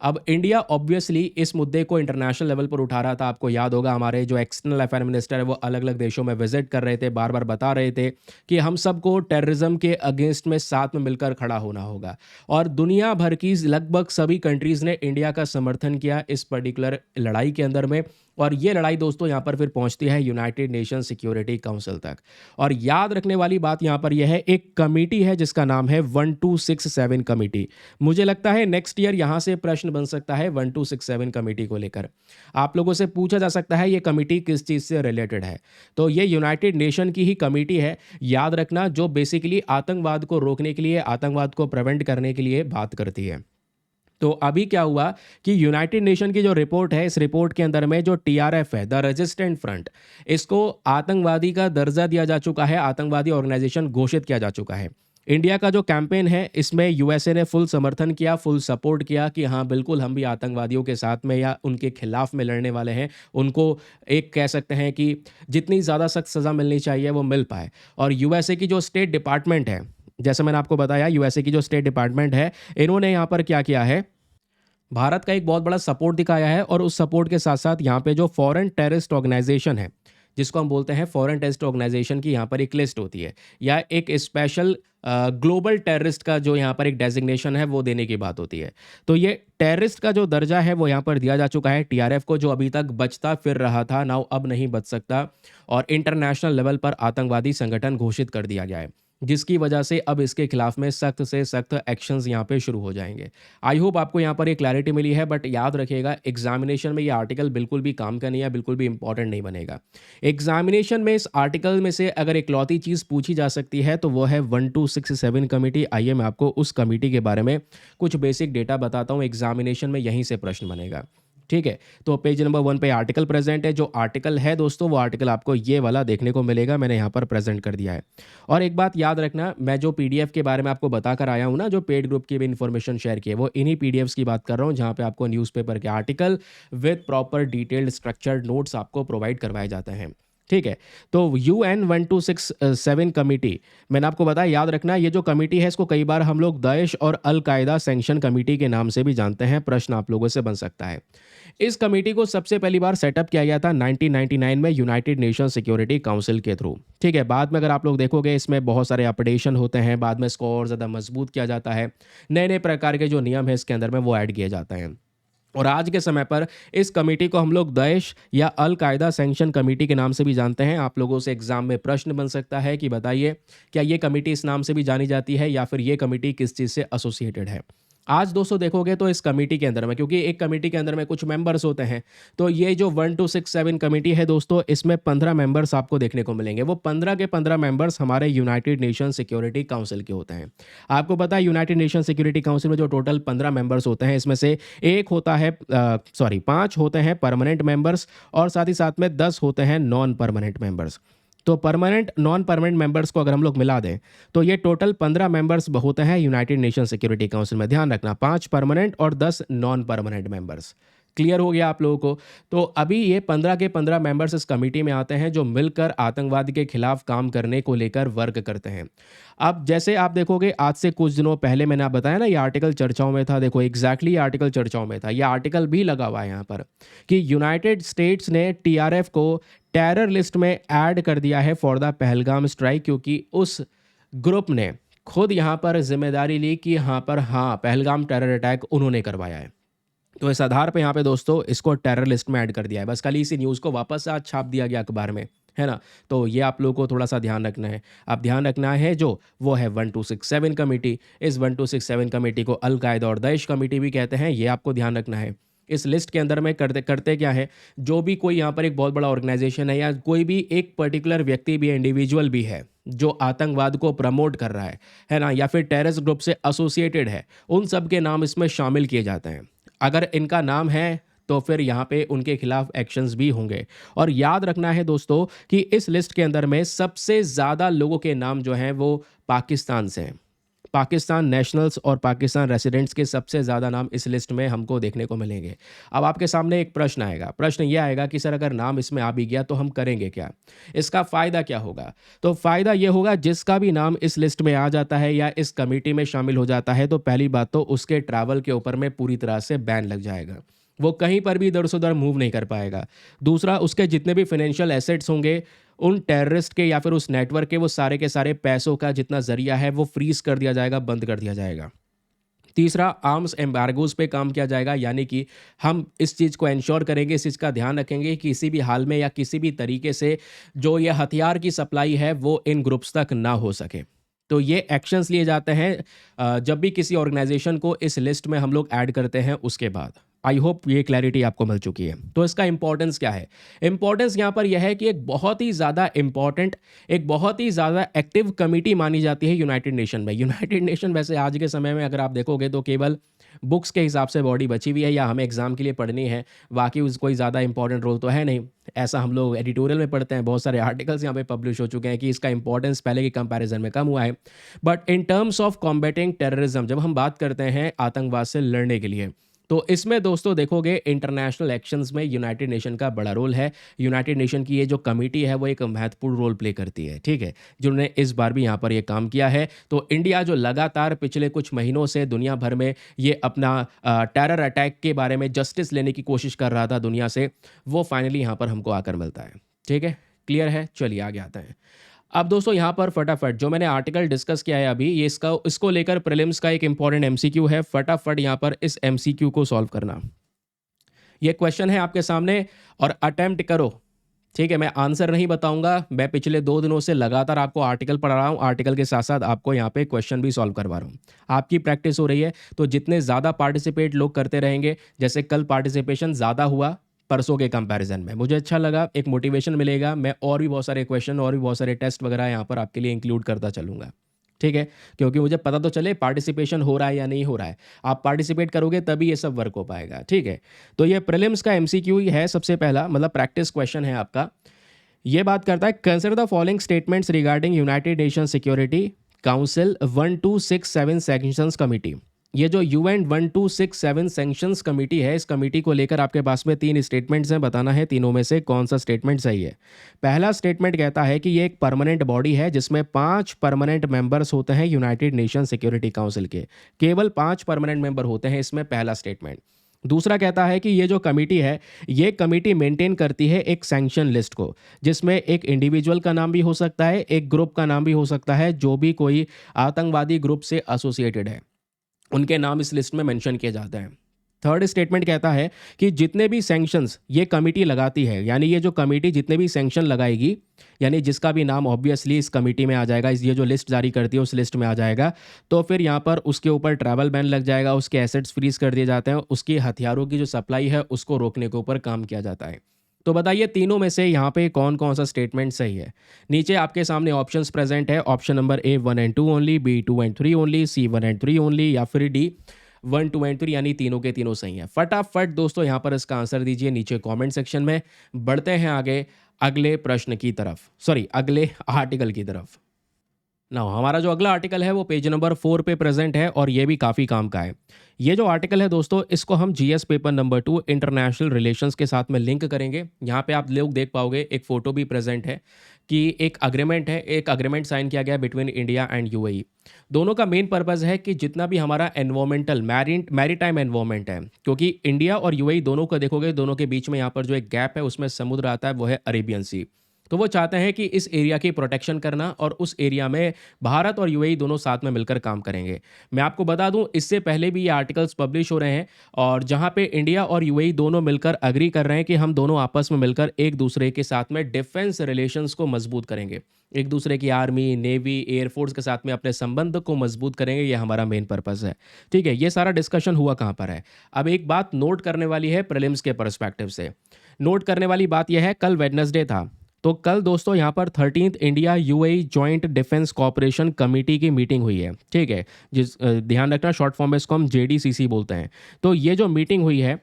अब इंडिया ऑब्वियसली इस मुद्दे को इंटरनेशनल लेवल पर उठा रहा था। आपको याद होगा, हमारे जो एक्सटर्नल अफेयर मिनिस्टर है वो अलग अलग देशों में विजिट कर रहे थे, बार बार बता रहे थे कि हम सबको टेररिज्म के अगेंस्ट में साथ में मिलकर खड़ा होना होगा। और दुनिया भर की लगभग सभी कंट्रीज़ ने इंडिया का समर्थन किया इस पर्टिकुलर लड़ाई के अंदर में। और ये लड़ाई दोस्तों यहाँ पर फिर पहुँचती है यूनाइटेड नेशन सिक्योरिटी काउंसिल तक। और याद रखने वाली बात यहाँ पर यह है, एक कमेटी है जिसका नाम है 1267 कमेटी। मुझे लगता है नेक्स्ट ईयर यहाँ से प्रश्न बन सकता है 1267 कमेटी को लेकर। आप लोगों से पूछा जा सकता है ये कमेटी किस चीज़ से रिलेटेड है। तो ये यूनाइटेड नेशन की ही कमेटी है, याद रखना, जो बेसिकली आतंकवाद को रोकने के लिए, आतंकवाद को प्रिवेंट करने के लिए बात करती है। तो अभी क्या हुआ कि यूनाइटेड नेशन की जो रिपोर्ट है, इस रिपोर्ट के अंदर में जो टीआरएफ है, द रेजिस्टेंट फ्रंट, इसको आतंकवादी का दर्जा दिया जा चुका है, आतंकवादी ऑर्गेनाइजेशन घोषित किया जा चुका है। इंडिया का जो कैंपेन है, इसमें यूएसए ने फुल समर्थन किया, फुल सपोर्ट किया कि हाँ बिल्कुल हम भी आतंकवादियों के साथ में या उनके खिलाफ में लड़ने वाले हैं। उनको एक कह सकते हैं कि जितनी ज़्यादा सख्त सज़ा मिलनी चाहिए वो मिल पाए। और यूएसए की जो स्टेट डिपार्टमेंट है, जैसे मैंने आपको बताया, यूएसए की जो स्टेट डिपार्टमेंट है, इन्होंने यहाँ पर क्या किया है, भारत का एक बहुत बड़ा सपोर्ट दिखाया है। और उस सपोर्ट के साथ साथ यहाँ पे जो फॉरेन टेररिस्ट ऑर्गेनाइजेशन है, जिसको हम बोलते हैं फॉरेन टेररिस्ट ऑर्गेनाइजेशन की यहाँ पर एक लिस्ट होती है, या एक स्पेशल ग्लोबल टेररिस्ट का जो यहाँ पर एक डेजिग्नेशन है वो देने की बात होती है। तो ये टेररिस्ट का जो दर्जा है वो यहाँ पर दिया जा चुका है टीआरएफ को, जो अभी तक बचता फिर रहा था, नाउ अब नहीं बच सकता, और इंटरनेशनल लेवल पर आतंकवादी संगठन घोषित कर दिया गया है, जिसकी वजह से अब इसके खिलाफ में सख्त से सख्त एक्शंस यहाँ पे शुरू हो जाएंगे। आई होप आपको यहाँ पर ये क्लैरिटी मिली है। बट याद रखिएगा, एग्जामिनेशन में ये आर्टिकल बिल्कुल भी काम का नहीं है, बिल्कुल भी इंपॉर्टेंट नहीं बनेगा। एग्जामिनेशन में इस आर्टिकल में से अगर इकलौती चीज़ पूछी जा सकती है तो वो है 1267 कमेटी। आइए मैं आपको उस कमेटी के बारे में कुछ बेसिक डेटा बताता हूँ, एग्जामिनेशन में यहीं से प्रश्न बनेगा। ठीक है, तो पेज नंबर 1 पे आर्टिकल प्रेजेंट है। जो आर्टिकल है दोस्तों, वो आर्टिकल आपको ये वाला देखने को मिलेगा, मैंने यहाँ पर प्रेजेंट कर दिया है। और एक बात याद रखना, मैं जो पीडीएफ के बारे में आपको बताकर आया हूँ ना, जो पेड ग्रुप की भी इन्फॉर्मेशन शेयर की है, वो इन्हीं पीडीएफ्स की बात कर रहा हूँ, जहाँ पे आपको न्यूज़पेपर के article with proper detailed structured notes आपको प्रोवाइड करवाए जाते हैं। ठीक है, तो UN 1267 कमेटी, मैंने आपको बताया, याद रखना, ये जो कमेटी है इसको कई बार हम लोग दाइश और अल कायदा सैंक्शन कमेटी के नाम से भी जानते हैं। प्रश्न आप लोगों से बन सकता है। इस कमेटी को सबसे पहली बार सेटअप किया गया था 1999 में यूनाइटेड नेशन सिक्योरिटी काउंसिल के थ्रू। ठीक है, बाद में अगर आप लोग देखोगे इसमें बहुत सारे अपडेशन होते हैं, बाद में इसको और ज़्यादा मजबूत किया जाता है, नए नए प्रकार के जो नियम है इसके अंदर में वो ऐड किए जाते हैं। और आज के समय पर इस कमेटी को हम लोग दाइश या अल कायदा सैंक्शन कमेटी के नाम से भी जानते हैं। आप लोगों से एग्जाम में प्रश्न बन सकता है कि बताइए, क्या ये कमेटी इस नाम से भी जानी जाती है, या फिर ये कमेटी किस चीज़ से एसोसिएटेड है। आज दोस्तों देखोगे तो इस कमेटी के अंदर में, क्योंकि एक कमेटी के अंदर में कुछ मेंबर्स होते हैं, तो ये जो 1267 कमेटी है दोस्तों, इसमें 15 मेंबर्स आपको देखने को मिलेंगे। वो 15 के 15 मेंबर्स हमारे यूनाइटेड नेशन सिक्योरिटी काउंसिल के होते हैं। आपको पता है यूनाइटेड नेशन सिक्योरिटी काउंसिल में जो टोटल 15 मेंबर्स होते हैं, इसमें से 5 होते हैं परमानेंट मेंबर्स, और साथ ही साथ में 10 होते हैं नॉन परमानेंट मेंबर्स। तो परमानेंट नॉन परमानेंट मेंबर्स को अगर हम लोग मिला दें तो ये टोटल 15 मेंबर्स होते हैं यूनाइटेड नेशन सिक्योरिटी काउंसिल में। ध्यान रखना, 5 परमानेंट और 10 नॉन परमानेंट मेंबर्स। क्लियर हो गया आप लोगों को? तो अभी ये 15 के 15 मेंबर्स इस कमेटी में आते हैं, जो मिलकर आतंकवाद के खिलाफ काम करने को लेकर वर्क करते हैं। अब जैसे आप देखोगे, आज से कुछ दिनों पहले मैंने आप बताया ना, ये आर्टिकल चर्चाओं में था। देखो एग्जैक्टली ये आर्टिकल चर्चाओं में था, ये आर्टिकल भी लगा हुआ है यहाँ पर कि यूनाइटेड स्टेट्स ने टीआरएफ को टेरर लिस्ट में ऐड कर दिया है फॉर द पहलगाम स्ट्राइक, क्योंकि उस ग्रुप ने खुद यहाँ पर जिम्मेदारी ली कि यहाँ पर हाँ पहलगाम टेरर अटैक उन्होंने करवाया है। तो इस आधार पे यहाँ पे दोस्तों इसको टेरर लिस्ट में ऐड कर दिया है। बस खाली इसी न्यूज़ को वापस से आज छाप दिया गया अखबार में, है ना? तो ये आप लोगों को थोड़ा-सा ध्यान रखना है। अब ध्यान रखना है जो, वो है 1267 कमेटी। इस 1267 कमेटी को अल-कायदा और दैश कमेटी भी कहते हैं, ये आपको ध्यान रखना है। इस लिस्ट के अंदर में करते करते क्या है, जो भी कोई यहाँ पर एक बहुत बड़ा ऑर्गेनाइज़ेशन है या कोई भी एक पर्टिकुलर व्यक्ति भी है, इंडिविजुअल भी है, जो आतंकवाद को प्रमोट कर रहा है ना? या फिर टेररिस्ट ग्रुप से एसोसिएटेड है, उन सब के नाम इसमें शामिल किए जाते हैं। अगर इनका नाम है तो फिर यहाँ पे उनके खिलाफ एक्शंस भी होंगे। और याद रखना है दोस्तों कि इस लिस्ट के अंदर में सबसे ज़्यादा लोगों के नाम जो हैं वो पाकिस्तान से हैं। पाकिस्तान नेशनल्स और पाकिस्तान रेसिडेंट्स के सबसे ज़्यादा नाम इस लिस्ट में हमको देखने को मिलेंगे। अब आपके सामने एक प्रश्न आएगा, प्रश्न ये आएगा कि सर अगर नाम इसमें आ भी गया तो हम करेंगे क्या? इसका फ़ायदा क्या होगा? तो फ़ायदा ये होगा, जिसका भी नाम इस लिस्ट में आ जाता है या इस कमेटी में शामिल हो जाता है, तो पहली बात तो उसके ट्रैवल के ऊपर में पूरी तरह से बैन लग जाएगा। वो कहीं पर भी इधर से उधर मूव नहीं कर पाएगा। दूसरा, उसके जितने भी फाइनेंशियल एसेट्स होंगे, उन टेररिस्ट के या फिर उस नेटवर्क के, वो सारे के सारे पैसों का जितना ज़रिया है वो फ्रीज़ कर दिया जाएगा, बंद कर दिया जाएगा। तीसरा, आर्म्स एम्बार्गोज़ पे काम किया जाएगा, यानी कि हम इस चीज़ को एंश्योर करेंगे, इस चीज़ का ध्यान रखेंगे कि किसी भी हाल में या किसी भी तरीके से जो ये हथियार की सप्लाई है वो इन ग्रुप्स तक ना हो सके। तो ये एक्शंस लिए जाते हैं जब भी किसी ऑर्गेनाइज़ेशन को इस लिस्ट में हम लोग ऐड करते हैं उसके बाद। आई होप ये क्लैरिटी आपको मिल चुकी है। तो इसका इंपॉर्टेंस क्या है? इंपॉर्टेंस यहाँ पर यह है कि एक बहुत ही ज़्यादा इंपॉर्टेंट, एक बहुत ही ज़्यादा एक्टिव कमिटी मानी जाती है यूनाइटेड नेशन में। यूनाइटेड नेशन वैसे आज के समय में अगर आप देखोगे तो केवल बुक्स के हिसाब से बॉडी बची हुई है या हमें एग्ज़ाम के लिए पढ़नी है, बाकी उस कोई ज़्यादा इंपॉर्टेंट रोल तो है नहीं। ऐसा हम लोग एडिटोरियल में पढ़ते हैं, बहुत सारे आर्टिकल्स यहाँ पे पब्लिश हो चुके हैं कि इसका इंपॉर्टेंस पहले के कंपैरिजन में कम हुआ है। But in terms of combating terrorism, जब हम बात करते हैं आतंकवाद से लड़ने के लिए, तो इसमें दोस्तों देखोगे इंटरनेशनल एक्शंस में यूनाइटेड नेशन का बड़ा रोल है। यूनाइटेड नेशन की ये जो कमेटी है वो एक महत्वपूर्ण रोल प्ले करती है, ठीक है? जिन्होंने इस बार भी यहाँ पर ये काम किया है। तो इंडिया जो लगातार पिछले कुछ महीनों से दुनिया भर में ये अपना टेरर अटैक के बारे में जस्टिस लेने की कोशिश कर रहा था दुनिया से, वो फाइनली यहाँ पर हमको आकर मिलता है। ठीक है? क्लियर है? चलिए आगे आते हैं। अब दोस्तों यहाँ पर फटाफट जो मैंने आर्टिकल डिस्कस किया है अभी, ये इसको लेकर प्रीलिम्स का एक इंपॉर्टेंट एमसीक्यू है। फटाफट यहाँ पर इस एमसीक्यू को सॉल्व करना। ये क्वेश्चन है आपके सामने और अटेम्प्ट करो। ठीक है, मैं आंसर नहीं बताऊंगा। मैं पिछले 2 दिनों से लगातार आपको आर्टिकल पढ़ा रहा हूँ, आर्टिकल के साथ साथ आपको यहाँ पे क्वेश्चन भी सॉल्व करवा रहा हूँ। आपकी प्रैक्टिस हो रही है, तो जितने ज़्यादा पार्टिसिपेट लोग करते रहेंगे, जैसे कल पार्टिसिपेशन ज़्यादा हुआ परसों के कंपैरिजन में, मुझे अच्छा लगा, एक मोटिवेशन मिलेगा। मैं और भी बहुत सारे क्वेश्चन और भी बहुत सारे टेस्ट वगैरह यहाँ पर आपके लिए इंक्लूड करता चलूँगा। ठीक है, क्योंकि मुझे पता तो चले पार्टिसिपेशन हो रहा है या नहीं हो रहा है। आप पार्टिसिपेट करोगे तभी ये सब वर्क हो पाएगा। ठीक है, तो ये प्रीलिम्स का एमसीक्यू ही है सबसे पहला, मतलब प्रैक्टिस क्वेश्चन है आपका। ये बात करता है, consider the following statements regarding United nation security council 1267 sanctions committee. ये जो यूएन 1267 सैंक्शंस कमेटी है, इस कमेटी को लेकर आपके पास में 3 स्टेटमेंट्स हैं, बताना है तीनों में से कौन सा स्टेटमेंट सही है। पहला स्टेटमेंट कहता है कि ये एक परमानेंट बॉडी है जिसमें 5 परमानेंट मेंबर्स होते हैं यूनाइटेड नेशन सिक्योरिटी काउंसिल के, केवल 5 परमानेंट मेंबर होते हैं इसमें, पहला स्टेटमेंट। दूसरा कहता है कि ये जो कमेटी है, ये कमेटी मेंटेन करती है एक सैंक्शन लिस्ट को, जिसमें एक इंडिविजुअल का नाम भी हो सकता है, एक ग्रुप का नाम भी हो सकता है, जो भी कोई आतंकवादी ग्रुप से एसोसिएटेड है, उनके नाम इस लिस्ट में मेंशन किए जाते हैं। थर्ड स्टेटमेंट कहता है कि जितने भी सैंक्शंस ये कमेटी लगाती है, यानी ये जो कमेटी जितने भी सैंक्शन लगाएगी, यानी जिसका भी नाम ऑब्वियसली इस कमेटी में आ जाएगा, इस ये जो लिस्ट जारी करती है उस लिस्ट में आ जाएगा, तो फिर यहाँ पर उसके ऊपर ट्रैवल बैन लग जाएगा, उसके एसेट्स फ्रीज कर दिए जाते हैं, उसकी हथियारों की जो सप्लाई है उसको रोकने के ऊपर काम किया जाता है। तो बताइए तीनों में से यहाँ पे कौन कौन सा स्टेटमेंट सही है। नीचे आपके सामने ऑप्शंस प्रेजेंट है। Option number A 1 and 2 only, B 2 and 3 only, C 1 and 3 only, या फिर डी 1 2 एंड 3, यानी तीनों के तीनों सही हैं। फटाफट दोस्तों यहाँ पर इसका आंसर दीजिए नीचे कमेंट सेक्शन में। बढ़ते हैं आगे अगले प्रश्न की तरफ, सॉरी अगले आर्टिकल की तरफ। ना हमारा जो अगला आर्टिकल है वो पेज नंबर 4 पे प्रेजेंट है और ये भी काफ़ी काम का है। ये जो आर्टिकल है दोस्तों, इसको हम GS paper number 2 international relations के साथ में लिंक करेंगे। यहाँ पे आप लोग देख पाओगे एक फ़ोटो भी प्रेजेंट है कि एक अग्रीमेंट है, एक अग्रीमेंट साइन किया गया बिटवीन इंडिया एंड यूएई। दोनों का मेन पर्पज़ है कि जितना भी हमारा एनवायरमेंटल मैरीटाइम एनवायरमेंट है, क्योंकि इंडिया और यूएई दोनों को देखोगे, दोनों के बीच में यहाँ पर जो एक गैप है उसमें समुद्र आता है, वो है अरेबियन सी। तो वो चाहते हैं कि इस एरिया की प्रोटेक्शन करना और उस एरिया में भारत और यूएई दोनों साथ में मिलकर काम करेंगे। मैं आपको बता दूं, इससे पहले भी ये आर्टिकल्स पब्लिश हो रहे हैं और जहां पे इंडिया और यूएई दोनों मिलकर एग्री कर रहे हैं कि हम दोनों आपस में मिलकर एक दूसरे के साथ में डिफेंस रिलेशंस को मजबूत करेंगे। एक दूसरे की आर्मी, नेवी, एयरफोर्स के साथ में अपने संबंध को मजबूत करेंगे, ये हमारा मेन पर्पस है। ठीक है, ये सारा डिस्कशन हुआ कहाँ पर है। अब एक बात नोट करने वाली है प्रीलिम्स के पर्सपेक्टिव से। नोट करने वाली बात यह है, कल वेडनेसडे था, तो कल दोस्तों यहाँ पर 13th India UAE joint defence cooperation committee की मीटिंग हुई है। ठीक है, ध्यान रखना, शॉर्ट फॉर्म में इसको हम जेडीसीसी बोलते हैं। तो ये जो मीटिंग हुई है,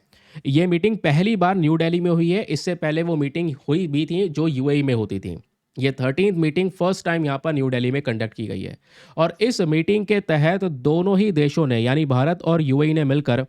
ये मीटिंग पहली बार न्यू दिल्ली में हुई है। इससे पहले वो मीटिंग हुई भी थी जो यूएई में होती थी। ये 13th मीटिंग फर्स्ट टाइम यहाँ पर न्यू दिल्ली में कंडक्ट की गई है और इस मीटिंग के तहत दोनों ही देशों ने, यानी भारत और यूएई ने मिलकर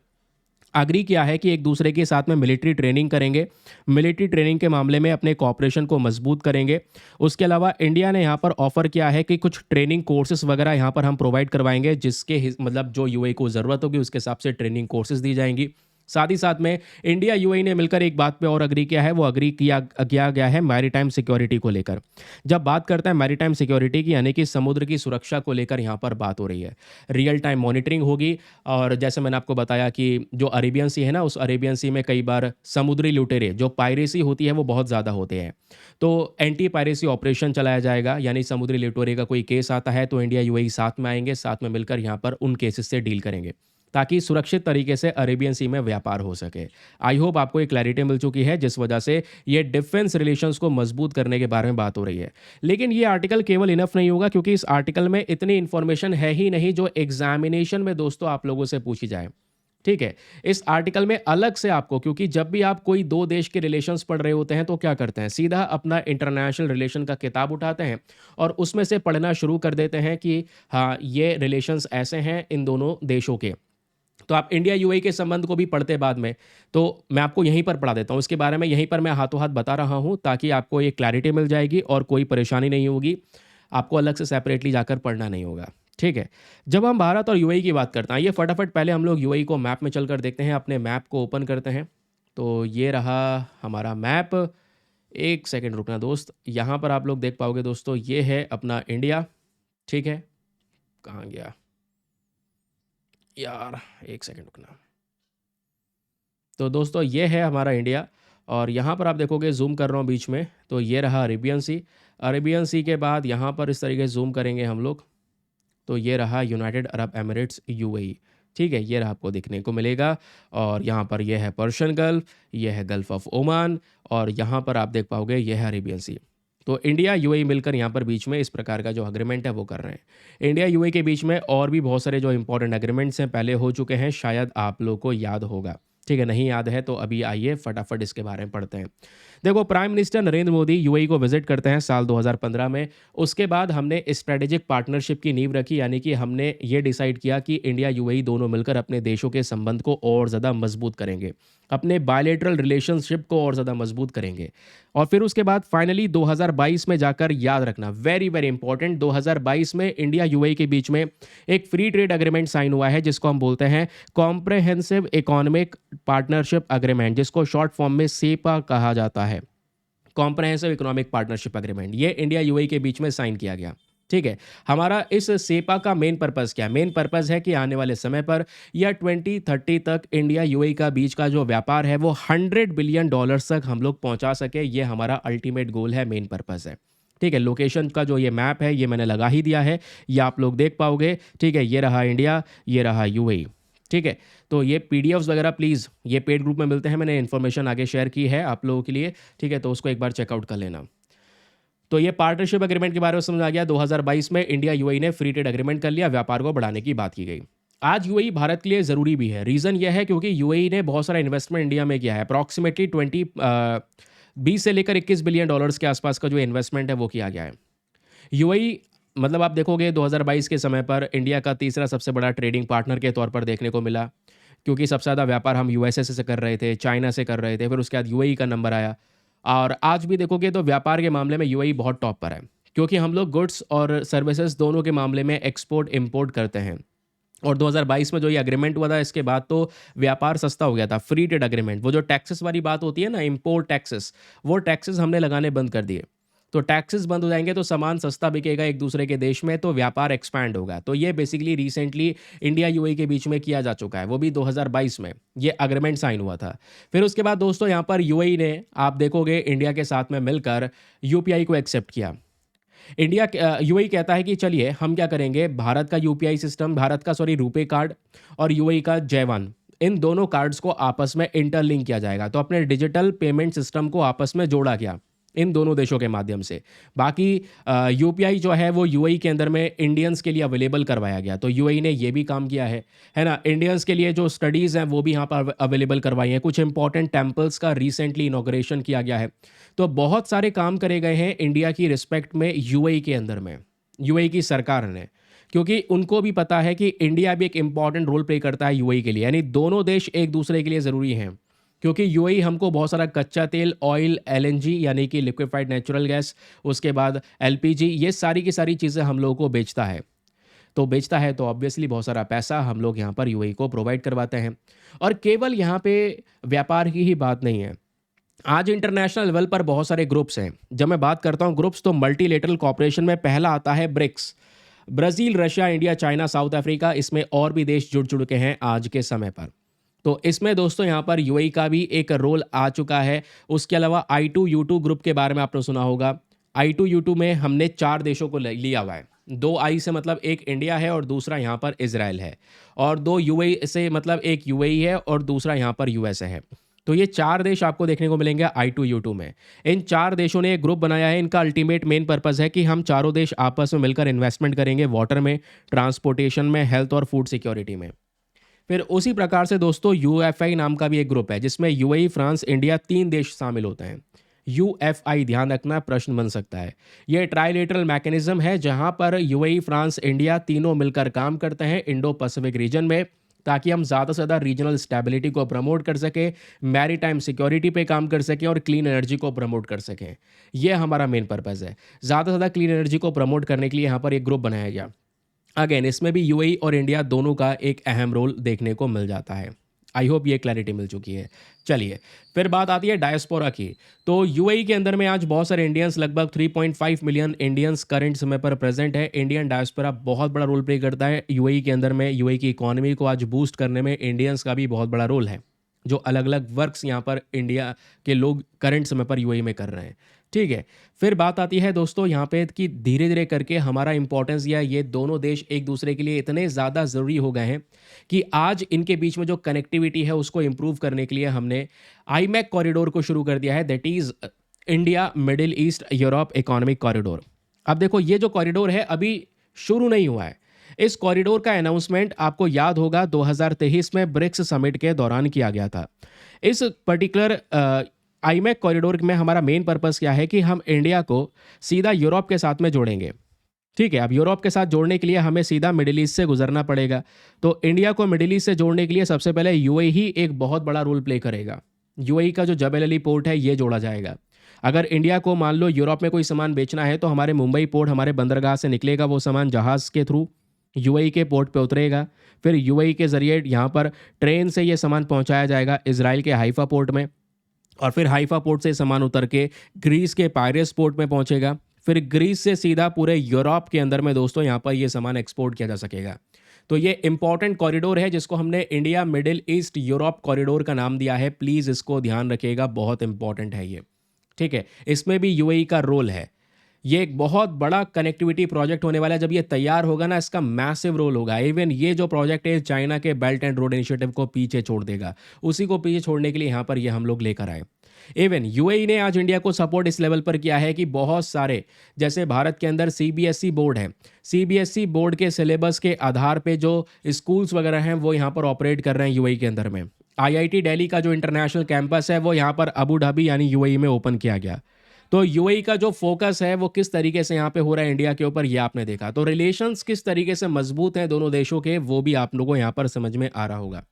एग्री किया है कि एक दूसरे के साथ में मिलिट्री ट्रेनिंग करेंगे। मिलिट्री ट्रेनिंग के मामले में अपने कॉपरेशन को मजबूत करेंगे। उसके अलावा इंडिया ने यहाँ पर ऑफर किया है कि कुछ ट्रेनिंग कोर्सेज वगैरह यहाँ पर हम प्रोवाइड करवाएंगे, जिसके मतलब जो यूएई को ज़रूरत होगी उसके हिसाब से ट्रेनिंग कोर्सेज दी जाएंगी। साथ ही साथ में इंडिया यूएई ने मिलकर एक बात पे और अग्री किया है, वो अग्री किया गया है मैरीटाइम सिक्योरिटी को लेकर। जब बात करते हैं मैरीटाइम सिक्योरिटी की, यानी कि समुद्र की सुरक्षा को लेकर यहाँ पर बात हो रही है। रियल टाइम मॉनिटरिंग होगी और जैसे मैंने आपको बताया कि जो अरेबियन सी है ना, उस अरेबियन सी में कई बार समुद्री लुटेरे, जो पायरेसी होती है, वो बहुत ज़्यादा होते हैं। तो एंटी पायरेसी ऑपरेशन चलाया जाएगा, यानी समुद्री लुटेरे का कोई केस आता है तो इंडिया यूएई साथ में आएंगे, साथ में मिलकर यहाँ पर उन केसेस से डील करेंगे ताकि सुरक्षित तरीके से अरेबियन सी में व्यापार हो सके। आई होप आपको एक क्लैरिटी मिल चुकी है, जिस वजह से ये डिफेंस रिलेशंस को मजबूत करने के बारे में बात हो रही है। लेकिन ये आर्टिकल केवल इनफ नहीं होगा, क्योंकि इस आर्टिकल में इतनी इन्फॉर्मेशन है ही नहीं जो एग्जामिनेशन में दोस्तों आप लोगों से पूछी जाए। ठीक है, इस आर्टिकल में अलग से आपको, क्योंकि जब भी आप कोई दो देश के रिलेशंस पढ़ रहे होते हैं तो क्या करते हैं, सीधा अपना इंटरनेशनल रिलेशन का किताब उठाते हैं और उसमें से पढ़ना शुरू कर देते हैं कि हाँ, ये रिलेशंस ऐसे हैं इन दोनों देशों के। तो आप इंडिया यूएई के संबंध को भी पढ़ते बाद में, तो मैं आपको यहीं पर पढ़ा देता हूँ इसके बारे में, यहीं पर मैं हाथों हाथ बता रहा हूँ ताकि आपको ये क्लैरिटी मिल जाएगी और कोई परेशानी नहीं होगी। आपको अलग से सेपरेटली जाकर पढ़ना नहीं होगा। ठीक है, जब हम भारत और यूएई की बात करते हैं, ये फटाफट पहले हम लोग यूएई को मैप में चलकर देखते हैं। अपने मैप को ओपन करते हैं, तो ये रहा हमारा मैप। एक सेकेंड रुकना दोस्त, यहाँ पर आप लोग देख पाओगे दोस्तों, ये है अपना इंडिया। ठीक है, कहाँ गया यार, एक सेकंड रुकना। तो दोस्तों ये है हमारा इंडिया और यहाँ पर आप देखोगे, जूम कर रहा हूँ बीच में, तो ये रहा अरेबियन सी। अरेबियन सी के बाद यहाँ पर इस तरीके से जूम करेंगे हम लोग, तो ये रहा यूनाइटेड अरब एमिरेट्स यूएई। ठीक है, ये रहा, आपको देखने को मिलेगा। और यहाँ पर ये है पर्शियन गल्फ, ये है गल्फ ऑफ ओमान और यहाँ पर आप देख पाओगे ये है अरेबियन सी। तो इंडिया यूएई मिलकर यहाँ पर बीच में इस प्रकार का जो अग्रीमेंट है वो कर रहे हैं। इंडिया यूएई के बीच में और भी बहुत सारे जो इंपॉर्टेंट एग्रीमेंट्स हैं पहले हो चुके हैं, शायद आप लोग को याद होगा। ठीक है, नहीं याद है तो अभी आइए फटाफट इसके बारे में पढ़ते हैं। देखो, prime minister Narendra Modi UAE को विजिट करते हैं साल 2015 में। उसके बाद हमने स्ट्रेटेजिक पार्टनरशिप की नींव रखी, यानी कि हमने ये डिसाइड किया कि इंडिया यूएई दोनों मिलकर अपने देशों के संबंध को और ज़्यादा मजबूत करेंगे, अपने बायलैटरल रिलेशनशिप को और ज़्यादा मजबूत करेंगे। और फिर उसके बाद फाइनली 2022 में जाकर, याद रखना वेरी वेरी इंपॉर्टेंट, 2022 में इंडिया यूएई के बीच में एक फ्री ट्रेड एग्रीमेंट साइन हुआ है, जिसको हम बोलते हैं कॉम्प्रहेंसिव इकोनॉमिक पार्टनरशिप एग्रीमेंट, जिसको शॉर्ट फॉर्म में सेपा कहा जाता है। कॉम्प्रहेंसिव इकोनॉमिक पार्टनरशिप एग्रीमेंट, ये इंडिया यूएई के बीच में साइन किया गया। ठीक है, हमारा इस सेपा का मेन पर्पस क्या है? मेन पर्पस है कि आने वाले समय पर या 2030 तक इंडिया यूएई का बीच का जो व्यापार है वो $100 बिलियन तक हम लोग पहुंचा सके। ये हमारा अल्टीमेट गोल है, मेन पर्पस है। ठीक है, लोकेशन का जो ये मैप है ये मैंने लगा ही दिया है, ये आप लोग देख पाओगे। ठीक है, ये रहा इंडिया, ये रहा यूएई। ठीक है, तो ये पीडीएफ्स वगैरह प्लीज़ ये पेड ग्रुप में मिलते हैं, मैंने इन्फॉर्मेशन आगे शेयर की है आप लोगों के लिए। ठीक है, तो उसको एक बार चेकआउट कर लेना। तो ये पार्टनरशिप एग्रीमेंट के बारे में समझ आ गया। 2022 में इंडिया यूएई ने फ्री ट्रेड एग्रीमेंट कर लिया, व्यापार को बढ़ाने की बात की गई। आज यूएई भारत के लिए ज़रूरी भी है। रीज़न यह है क्योंकि यूएई ने बहुत सारा इन्वेस्टमेंट इंडिया में किया है। अप्रॉक्सीमेटली 20 से लेकर $21 बिलियन के आसपास का जो इन्वेस्टमेंट है वो किया गया है। यूएई मतलब आप देखोगे 2022 के समय पर इंडिया का तीसरा सबसे बड़ा ट्रेडिंग पार्टनर के तौर पर देखने को मिला, क्योंकि सबसे ज़्यादा व्यापार हम यूएसए से कर रहे थे, चाइना से कर रहे थे, फिर उसके बाद यूएई का नंबर आया। और आज भी देखोगे तो व्यापार के मामले में यूएई बहुत टॉप पर है, क्योंकि हम लोग गुड्स और सर्विसेज दोनों के मामले में एक्सपोर्ट इंपोर्ट करते हैं। और 2022 में जो ये एग्रीमेंट हुआ था, इसके बाद तो व्यापार सस्ता हो गया था। फ्री ट्रेड एग्रीमेंट, वो जो टैक्सेस वाली बात होती है ना, इंपोर्ट टैक्सेस, वो टैक्सेस हमने लगाने बंद कर दिए। तो टैक्सेस बंद हो जाएँगे तो सामान सस्ता बिकेगा एक दूसरे के देश में, तो व्यापार एक्सपैंड होगा। तो ये बेसिकली रिसेंटली इंडिया यूएई के बीच में किया जा चुका है, वो भी 2022 में ये एग्रीमेंट साइन हुआ था। फिर उसके बाद दोस्तों यहाँ पर यूएई ने आप देखोगे इंडिया के साथ में मिलकर यूपीआई को एक्सेप्ट किया। यूएई कहता है कि चलिए हम क्या करेंगे, भारत का यूपीआई सिस्टम, भारत का सॉरी रुपे कार्ड और यूएई का जयवन, इन दोनों कार्ड्स को आपस में इंटरलिंक किया जाएगा। तो अपने डिजिटल पेमेंट सिस्टम को आपस में जोड़ा गया इन दोनों देशों के माध्यम से। बाकी यूपीआई जो है वो यूएई के अंदर में इंडियंस के लिए अवेलेबल करवाया गया। तो यूएई ने ये भी काम किया है ना। इंडियंस के लिए जो स्टडीज़ हैं वो भी यहाँ पर अवेलेबल करवाई हैं। कुछ इंपॉर्टेंट टेम्पल्स का रिसेंटली इनॉग्रेशन किया गया है। तो बहुत सारे काम करे गए हैं इंडिया की रिस्पेक्ट में यूएई के अंदर में, यूएई की सरकार ने, क्योंकि उनको भी पता है कि इंडिया भी एक इम्पॉर्टेंट रोल प्ले करता है यूएई के लिए। यानी दोनों देश एक दूसरे के लिए ज़रूरी हैं, क्योंकि यूएई हमको बहुत सारा कच्चा तेल, ऑयल, एलएनजी यानी कि लिक्विफाइड नेचुरल गैस, उसके बाद एलपीजी, ये सारी की सारी चीज़ें हम लोगों को बेचता है। तो बेचता है तो ऑब्वियसली बहुत सारा पैसा हम लोग यहाँ पर यूएई को प्रोवाइड करवाते हैं। और केवल यहाँ पे व्यापार की ही बात नहीं है, आज इंटरनेशनल लेवल पर बहुत सारे ग्रुप्स हैं। जब मैं बात करता हूँ ग्रुप्स, तो मल्टीलेटरल कॉपरेशन में पहला आता है BRICS. Brazil, Russia, India, China, South Africa, इसमें और भी देश जुड़ चुके हैं आज के समय पर। तो इसमें दोस्तों यहाँ पर यूएई का भी एक रोल आ चुका है। उसके अलावा I2U2 ग्रुप के बारे में आपने सुना होगा। I2U2 में हमने 4 देशों को लिया हुआ है। 2 आई से मतलब एक इंडिया है और दूसरा यहाँ पर इजराइल है, और 2 यूएई से मतलब एक यूएई है और दूसरा यहाँ पर यूएसए है। तो ये 4 देश आपको देखने को मिलेंगे I2U2 में। इन 4 देशों ने एक ग्रुप बनाया है। इनका अल्टीमेट मेन पर्पस है कि हम चारों देश आपस में मिलकर इन्वेस्टमेंट करेंगे वाटर में, ट्रांसपोर्टेशन में, हेल्थ और फूड सिक्योरिटी में। फिर उसी प्रकार से दोस्तों यूएफआई नाम का भी एक ग्रुप है, जिसमें यूएई, फ्रांस, इंडिया 3 देश शामिल होते हैं। यूएफआई, ध्यान रखना, प्रश्न बन सकता है। यह ट्राइलेटरल मैकेनिज्म है जहां पर यूएई, फ्रांस, इंडिया तीनों मिलकर काम करते हैं इंडो पैसिफिक रीजन में, ताकि हम ज़्यादा से ज़्यादा रीजनल स्टेबिलिटी को प्रमोट कर सकें, मैरीटाइम सिक्योरिटी पे काम कर सकें और क्लीन एनर्जी को प्रमोट कर सकें। यह हमारा मेन पर्पज़ है। ज़्यादा से ज़्यादा क्लीन एनर्जी को प्रमोट करने के लिए यहाँ पर एक ग्रुप बनाया गया। अगेन इसमें भी यूएई और इंडिया दोनों का एक अहम रोल देखने को मिल जाता है। आई होप ये क्लैरिटी मिल चुकी है। चलिए फिर बात आती है डायस्पोरा की। तो यूएई के अंदर में आज बहुत सारे इंडियंस, लगभग 3.5 मिलियन इंडियंस करंट समय पर प्रेजेंट है। इंडियन डायस्पोरा बहुत बड़ा रोल प्ले करता है यूएई के अंदर में। यूएई की इकोनॉमी को आज बूस्ट करने में इंडियंस का भी बहुत बड़ा रोल है, जो अलग अलग वर्क्स यहाँ पर इंडिया के लोग करंट समय पर यूएई में कर रहे हैं। ठीक है, फिर बात आती है दोस्तों यहाँ पे कि धीरे धीरे करके हमारा इंपॉर्टेंस, या ये दोनों देश एक दूसरे के लिए इतने ज़्यादा ज़रूरी हो गए हैं कि आज इनके बीच में जो कनेक्टिविटी है उसको इम्प्रूव करने के लिए हमने आईमैक कॉरिडोर को शुरू कर दिया है, that is India middle east Europe economic corridor. अब देखो ये जो कॉरिडोर है अभी शुरू नहीं हुआ है। इस कॉरिडोर का अनाउंसमेंट आपको याद होगा 2023 में ब्रिक्स समिट के दौरान किया गया था। इस पर्टिकुलर आईमैक कॉरिडोर में हमारा मेन पर्पस क्या है कि हम इंडिया को सीधा यूरोप के साथ में जोड़ेंगे। ठीक है, अब यूरोप के साथ जोड़ने के लिए हमें सीधा मिडिल ईस्ट से गुजरना पड़ेगा। तो इंडिया को मिडिल ईस्ट से जोड़ने के लिए सबसे पहले यूएई ही एक बहुत बड़ा रोल प्ले करेगा। यूएई का जो जबल अली पोर्ट है ये जोड़ा जाएगा। अगर इंडिया को मान लो यूरोप में कोई सामान बेचना है तो हमारे मुंबई पोर्ट, हमारे बंदरगाह से निकलेगा वो सामान जहाज़ के थ्रू, यूएई के पोर्ट पे उतरेगा, फिर यूएई के ज़रिए यहाँ पर ट्रेन से ये सामान पहुँचाया जाएगा इजराइल के हाइफा पोर्ट में, और फिर हाइफा पोर्ट से सामान उतर के ग्रीस के पायरेस पोर्ट में पहुंचेगा। फिर ग्रीस से सीधा पूरे यूरोप के अंदर में दोस्तों यहाँ पर ये सामान एक्सपोर्ट किया जा सकेगा। तो ये इंपॉर्टेंट कॉरिडोर है जिसको हमने India middle east Europe corridor का नाम दिया है। प्लीज़ इसको ध्यान रखिएगा, बहुत इंपॉर्टेंट है ये। ठीक है, इसमें भी यूएई का रोल है। ये एक बहुत बड़ा कनेक्टिविटी प्रोजेक्ट होने वाला है। जब ये तैयार होगा ना, इसका मैसिव रोल होगा। इवन ये जो प्रोजेक्ट है चाइना के बेल्ट एंड रोड इनिशिएटिव को पीछे छोड़ देगा। उसी को पीछे छोड़ने के लिए यहाँ पर ये हम लोग लेकर आए। इवन यूएई ने आज इंडिया को सपोर्ट इस लेवल पर किया है कि बहुत सारे, जैसे भारत के अंदर सीबीएसई बोर्ड है, सीबीएसई बोर्ड के सिलेबस के आधार पे जो स्कूल्स वगैरह हैं वो यहाँ पर ऑपरेट कर रहे हैं यूएई के अंदर में। आईआईटी दिल्ली का जो इंटरनेशनल कैंपस है वो यहाँ पर अबू धाबी यानी यूएई में ओपन किया गया। तो यूएई का जो फोकस है वो किस तरीके से यहाँ पे हो रहा है इंडिया के ऊपर, ये आपने देखा। तो रिलेशंस किस तरीके से मजबूत हैं दोनों देशों के, वो भी आप लोगों को यहाँ पर समझ में आ रहा होगा।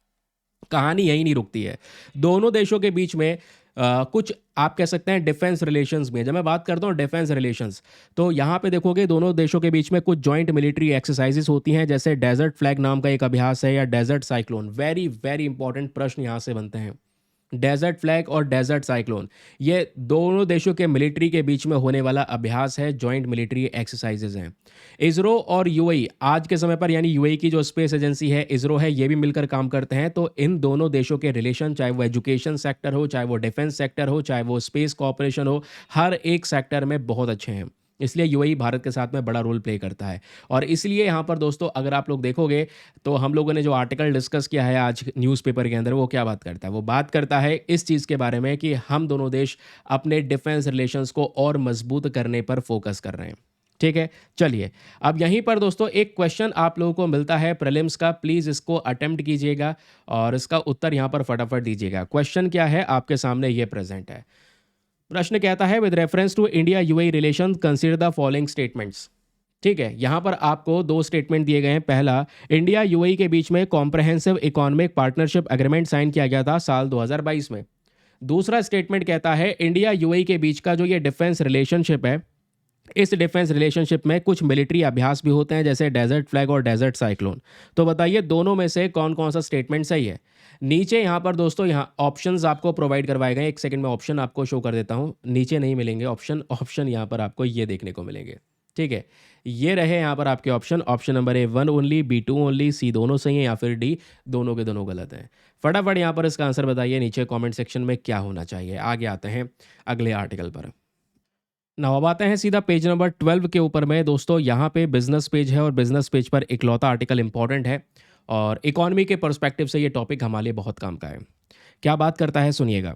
कहानी यही नहीं रुकती है। दोनों देशों के बीच में कुछ आप कह सकते हैं डिफेंस रिलेशंस में। जब मैं बात करता हूँ डिफेंस रिलेशंस, तो यहाँ पे देखोगे दोनों देशों के बीच में कुछ जॉइंट मिलिट्री एक्सरसाइजेस होती हैं, जैसे डेजर्ट फ्लैग नाम का एक अभ्यास है, या desert cyclone. Very very important प्रश्न यहाँ से बनते हैं। डेजर्ट फ्लैग और डेजर्ट साइक्लोन, ये दोनों देशों के मिलिट्री के बीच में होने वाला अभ्यास है, जॉइंट मिलिट्री एक्सरसाइजेज हैं। इसरो और यूएई आज के समय पर, यानी यूएई की जो स्पेस एजेंसी है इसरो है, ये भी मिलकर काम करते हैं। तो इन दोनों देशों के रिलेशन, चाहे वो एजुकेशन सेक्टर हो, चाहे वो डिफेंस सेक्टर हो, चाहे वो स्पेस कॉपरेशन हो, हर एक सेक्टर में बहुत अच्छे हैं। इसलिए यूएई भारत के साथ में बड़ा रोल प्ले करता है। और इसलिए यहाँ पर दोस्तों अगर आप लोग देखोगे तो हम लोगों ने जो आर्टिकल डिस्कस किया है आज न्यूज़पेपर के अंदर, वो क्या बात करता है? वो बात करता है इस चीज़ के बारे में कि हम दोनों देश अपने डिफेंस रिलेशंस को और मजबूत करने पर फोकस कर रहे हैं। ठीक है, चलिए अब यहीं पर दोस्तों एक क्वेश्चन आप लोगों को मिलता है प्रीलिम्स का, प्लीज़ इसको अटेम्प्ट कीजिएगा और इसका उत्तर यहाँ पर फटाफट दीजिएगा। क्वेश्चन क्या है आपके सामने ये प्रेजेंट है। प्रश्न कहता है with reference to India UAE relation consider the following statements. ठीक है, यहाँ पर आपको दो स्टेटमेंट दिए गए हैं। पहला, इंडिया यूएई के बीच में comprehensive economic partnership agreement sign किया गया था साल 2022 में। दूसरा स्टेटमेंट कहता है इंडिया यूएई के बीच का जो ये डिफेंस रिलेशनशिप है, इस डिफेंस रिलेशनशिप में कुछ मिलिट्री अभ्यास भी होते हैं जैसे डेजर्ट फ्लैग और डेजर्ट साइक्लोन। तो बताइए दोनों में से कौन कौन सा स्टेटमेंट सही है। नीचे यहाँ पर दोस्तों यहाँ ऑप्शंस आपको प्रोवाइड करवाए गए। एक सेकंड में ऑप्शन आपको शो कर देता हूँ। नीचे नहीं मिलेंगे ऑप्शन, ऑप्शन यहाँ पर आपको ये देखने को मिलेंगे। ठीक है, ये रहे यहाँ पर आपके option. Option number A 1 only, B 2 only, C दोनों सही है या फिर डी दोनों के दोनों गलत हैं। फटाफट यहाँ पर इसका आंसर बताइए नीचे कमेंट सेक्शन में क्या होना चाहिए। आगे आते हैं अगले आर्टिकल पर। नाउ अब आते हैं सीधा पेज नंबर 12 के ऊपर में। दोस्तों यहाँ पे बिजनेस पेज है और बिजनेस पेज पर इकलौता आर्टिकल इंपॉर्टेंट है और इकोनॉमी के पर्सपेक्टिव से ये टॉपिक हमारे लिए बहुत काम का है। क्या बात करता है सुनिएगा।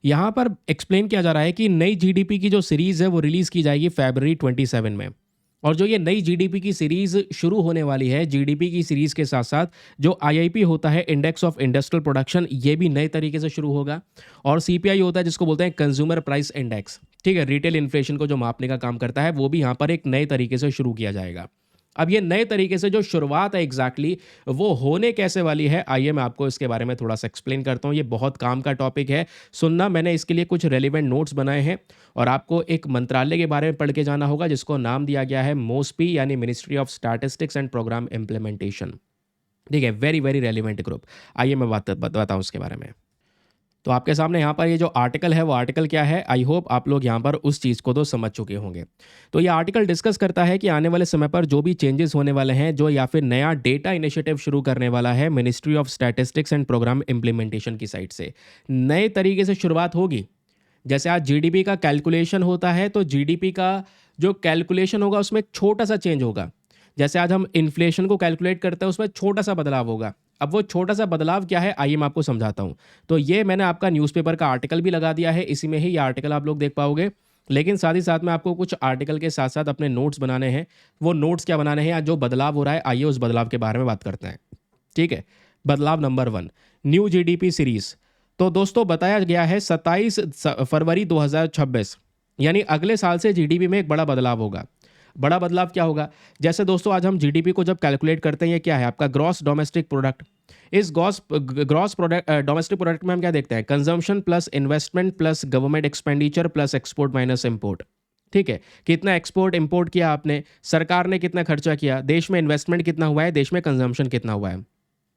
यहाँ पर एक्सप्लेन किया जा रहा है कि नई जीडीपी की जो सीरीज़ है वो रिलीज़ की जाएगी फरवरी 27 में। और जो ये नई जीडीपी की सीरीज़ शुरू होने वाली है, जीडीपी की सीरीज़ के साथ साथ जो आईआईपी होता है, इंडेक्स ऑफ इंडस्ट्रियल प्रोडक्शन, ये भी नए तरीके से शुरू होगा। और सीपीआई होता है जिसको बोलते हैं कंज्यूमर प्राइस इंडेक्स। ठीक है, रिटेल इन्फ्लेशन को जो मापने का काम करता है, वो भी यहाँ पर एक नए तरीके से शुरू किया जाएगा। अब ये नए तरीके से जो शुरुआत है एग्जैक्टली वो होने कैसे वाली है, आइए मैं आपको इसके बारे में थोड़ा सा एक्सप्लेन करता हूँ। ये बहुत काम का टॉपिक है, सुनना। मैंने इसके लिए कुछ रेलिवेंट नोट्स बनाए हैं और आपको एक मंत्रालय के बारे में पढ़ के जाना होगा जिसको नाम दिया गया है मोस्पी, यानी ministry of statistics and programme implementation. ठीक है, वेरी वेरी रेलिवेंट ग्रुप। आइए मैं बात बताऊँ उसके बारे में। तो आपके सामने यहाँ पर ये जो आर्टिकल है वो आर्टिकल क्या है, आई होप आप लोग यहाँ पर उस चीज़ को तो समझ चुके होंगे। तो ये आर्टिकल डिस्कस करता है कि आने वाले समय पर जो भी चेंजेस होने वाले हैं, जो या फिर नया डेटा इनिशिएटिव शुरू करने वाला है ministry of statistics and programme implementation की साइड से, नए तरीके से शुरुआत होगी। जैसे आज जीडीपी का कैलकुलेशन होता है, तो जीडीपी का जो कैलकुलेशन होगा उसमें एक छोटा सा चेंज होगा। जैसे आज हम इन्फ्लेशन को कैलकुलेट करते हैं, उसमें छोटा सा बदलाव होगा। अब वो छोटा सा बदलाव क्या है, आइए मैं आपको समझाता हूँ। तो ये मैंने आपका न्यूज़पेपर का आर्टिकल भी लगा दिया है, इसी में ही ये आर्टिकल आप लोग देख पाओगे। लेकिन साथ ही साथ में आपको कुछ आर्टिकल के साथ साथ अपने नोट्स बनाने हैं। वो नोट्स क्या बनाने हैं या जो बदलाव हो रहा है, आइए उस बदलाव के बारे में बात करते हैं। ठीक है, बदलाव नंबर 1, न्यू जीडीपी सीरीज। तो दोस्तों बताया गया है 27 फरवरी 2026, यानी अगले साल से जीडीपी में एक बड़ा बदलाव होगा। बड़ा बदलाव क्या होगा, जैसे दोस्तों आज हम जीडीपी को जब कैलकुलेट करते हैं, ये क्या है आपका ग्रॉस डोमेस्टिक प्रोडक्ट। इस ग्रॉस प्रोडक्ट डोमेस्टिक प्रोडक्ट में हम क्या देखते हैं, consumption plus investment plus government expenditure plus export minus import. ठीक है, कितना एक्सपोर्ट इंपोर्ट किया आपने, सरकार ने कितना खर्चा किया, देश में इन्वेस्टमेंट कितना हुआ है, देश में कंजम्पशन कितना हुआ है।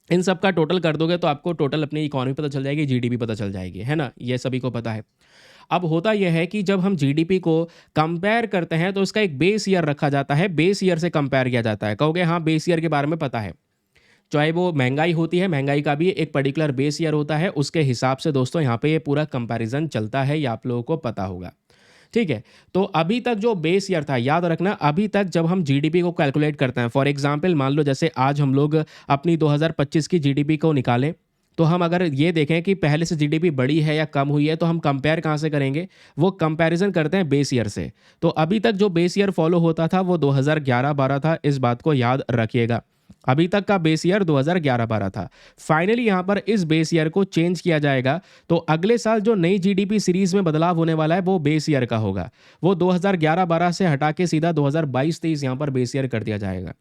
इन सब का टोटल कर दोगे तो आपको टोटल अपनी इकोनॉमी पता चल जाएगी, जीडीपी पता चल जाएगी, है ना, ये सभी को पता है। अब होता यह है कि जब हम जीडीपी को कंपेयर करते हैं तो इसका एक बेस ईयर रखा जाता है, बेस ईयर से कंपेयर किया जाता है। कहोगे हाँ बेस ईयर के बारे में पता है, चाहे वो महंगाई होती है, महंगाई का भी एक पर्टिकुलर बेस ईयर होता है, उसके हिसाब से दोस्तों यहाँ पे ये पूरा कंपैरिजन चलता है, ये आप लोगों को पता होगा। ठीक है, तो अभी तक जो बेस ईयर था, याद रखना, अभी तक जब हम जीडीपी को कैलकुलेट करते हैं, फॉर एग्जांपल मान लो जैसे आज हम लोग अपनी 2025 की जीडीपी को निकालें, तो हम अगर ये देखें कि पहले से जीडीपी बढ़ी है या कम हुई है, तो हम कंपेयर कहाँ से करेंगे, वो कंपैरिजन करते हैं बेस ईयर से। तो अभी तक जो बेस ईयर फॉलो होता था वो 2011-12 था, इस बात को याद रखिएगा। अभी तक का बेस ईयर 2011-12 था। फाइनली यहाँ पर इस बेस ईयर को चेंज किया जाएगा, तो अगले साल जो नई जीडीपी सीरीज में बदलाव होने वाला है वो बेस ईयर का होगा। वो 2011-12 से हटा के सीधा 2022-23 यहाँ पर बेस ईयर कर दिया जाएगा।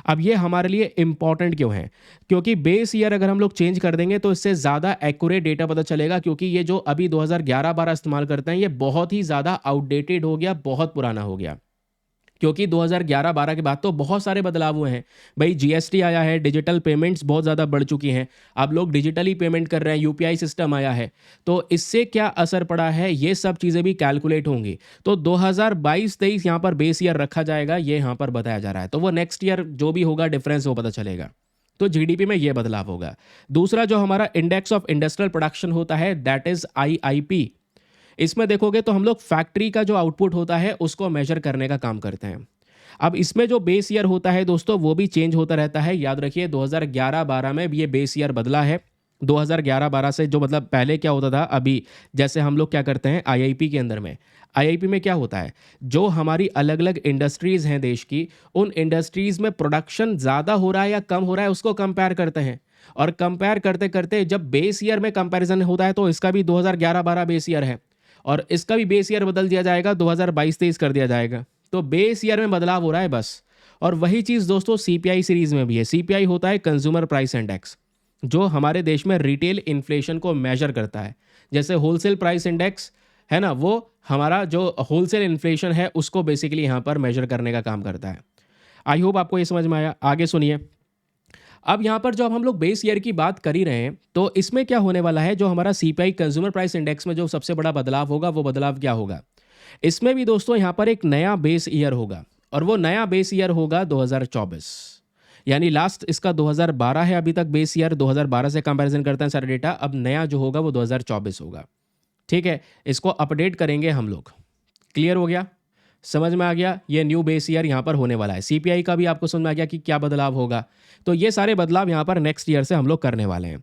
अब ये हमारे लिए इंपॉर्टेंट क्यों है, क्योंकि बेस ईयर अगर हम लोग चेंज कर देंगे तो इससे ज़्यादा एक्यूरेट डेटा पता चलेगा, क्योंकि ये जो अभी 2011-12 इस्तेमाल करते हैं ये बहुत ही ज़्यादा आउटडेटेड हो गया, बहुत पुराना हो गया। क्योंकि 2011-12 के बाद तो बहुत सारे बदलाव हुए हैं भाई। जीएसटी आया है, डिजिटल पेमेंट्स बहुत ज़्यादा बढ़ चुकी हैं, अब लोग डिजिटली पेमेंट कर रहे हैं, यूपीआई सिस्टम आया है। तो इससे क्या असर पड़ा है, ये सब चीज़ें भी कैलकुलेट होंगी। तो 2022-23 यहाँ पर बेस ईयर रखा जाएगा, ये यहाँ पर बताया जा रहा है। तो वो नेक्स्ट ईयर जो भी होगा डिफरेंस वो पता चलेगा। तो जीडीपी में ये बदलाव होगा। दूसरा जो हमारा इंडेक्स ऑफ इंडस्ट्रियल प्रोडक्शन होता है, दैट इज आईआईपी। इसमें देखोगे तो हम लोग फैक्ट्री का जो आउटपुट होता है उसको मेजर करने का काम करते हैं। अब इसमें जो बेस ईयर होता है दोस्तों वो भी चेंज होता रहता है। याद रखिए 2011-12 में भी ये बेस ईयर बदला है। 2011-12 से जो मतलब पहले क्या होता था, अभी जैसे हम लोग क्या करते हैं आईआईपी के अंदर में, आईआईपी में क्या होता है, जो हमारी अलग अलग इंडस्ट्रीज़ हैं देश की, उन इंडस्ट्रीज़ में प्रोडक्शन ज़्यादा हो रहा है या कम हो रहा है उसको कंपेयर करते हैं। और कंपेयर करते करते जब बेस ईयर में कंपैरिजन होता है तो इसका भी 2011-12 बेस ईयर है और इसका भी बेस ईयर बदल दिया जाएगा, 2022-23 कर दिया जाएगा। तो बेस ईयर में बदलाव हो रहा है बस। और वही चीज़ दोस्तों सीपीआई सीरीज़ में भी है। सीपीआई होता है कंज्यूमर प्राइस इंडेक्स, जो हमारे देश में रिटेल इन्फ्लेशन को मेजर करता है। जैसे होलसेल प्राइस इंडेक्स है ना, वो हमारा जो होलसेल इन्फ्लेशन है उसको बेसिकली यहाँ पर मेजर करने का काम करता है। आई होप आपको ये समझ में आया। आगे सुनिए। अब यहाँ पर जो अब हम लोग बेस ईयर की बात कर ही रहे हैं, तो इसमें क्या होने वाला है, जो हमारा सीपीआई कंज्यूमर प्राइस इंडेक्स में जो सबसे बड़ा बदलाव होगा वो बदलाव क्या होगा, इसमें भी दोस्तों यहाँ पर एक नया बेस ईयर होगा और वो नया बेस ईयर होगा 2024। यानी लास्ट इसका 2012 है अभी तक बेस ईयर, 2012 से कंपैरिजन करते हैं सारे डेटा। अब नया जो होगा वो 2024 होगा। ठीक है, इसको अपडेट करेंगे हम लोग। क्लियर हो गया, समझ में आ गया। ये न्यू बेस ईयर यहाँ पर होने वाला है। सीपीआई का भी आपको समझ में आ गया कि क्या बदलाव होगा। तो ये सारे बदलाव यहाँ पर नेक्स्ट ईयर से हम लोग करने वाले हैं।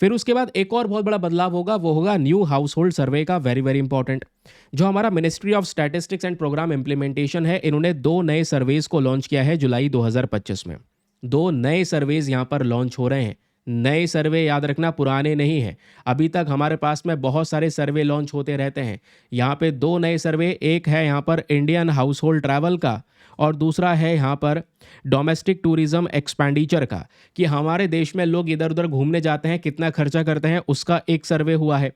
फिर उसके बाद एक और बहुत बड़ा बदलाव होगा, वो होगा न्यू हाउस होल्ड सर्वे का। Very very important. जो हमारा ministry of statistics and programme implementation है, इन्होंने 2 नए सर्वेज को लॉन्च किया है जुलाई 2025 में। 2 नए सर्वेज यहाँ पर लॉन्च हो रहे हैं। नए सर्वे याद रखना, पुराने नहीं हैं। अभी तक हमारे पास में बहुत सारे सर्वे लॉन्च होते रहते हैं। यहाँ पे 2 नए सर्वे, एक है यहाँ पर इंडियन हाउस होल्ड ट्रैवल का और दूसरा है यहाँ पर डोमेस्टिक टूरिज्म एक्सपेंडिचर का, कि हमारे देश में लोग इधर उधर घूमने जाते हैं कितना खर्चा करते हैं, उसका एक सर्वे हुआ है।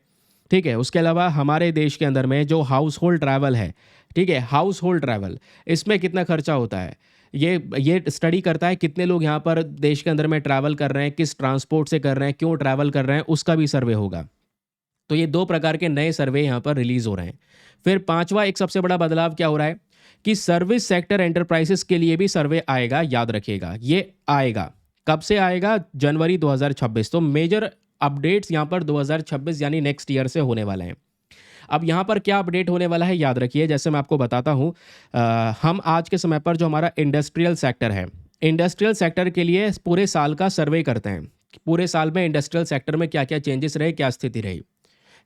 ठीक है, उसके अलावा हमारे देश के अंदर में जो हाउस होल्ड ट्रैवल है, ठीक है, हाउस होल्ड ट्रैवल, इसमें कितना खर्चा होता है, ये स्टडी करता है कितने लोग यहाँ पर देश के अंदर में ट्रैवल कर रहे हैं, किस ट्रांसपोर्ट से कर रहे हैं, क्यों ट्रैवल कर रहे हैं, उसका भी सर्वे होगा। तो ये 2 प्रकार के नए सर्वे यहाँ पर रिलीज हो रहे हैं। फिर 5वां एक सबसे बड़ा बदलाव क्या हो रहा है कि सर्विस सेक्टर एंटरप्राइजेस के लिए भी सर्वे आएगा। याद रखिएगा ये आएगा। कब से आएगा? जनवरी 2026। तो मेजर अपडेट्स यहाँ पर 2026 यानी नेक्स्ट ईयर से होने वाले हैं। अब यहाँ पर क्या अपडेट होने वाला है याद रखिए, जैसे मैं आपको बताता हूँ। हम आज के समय पर जो हमारा इंडस्ट्रियल सेक्टर है, इंडस्ट्रियल सेक्टर के लिए पूरे साल का सर्वे करते हैं। पूरे साल में इंडस्ट्रियल सेक्टर में क्या क्या चेंजेस रहे, क्या स्थिति रही,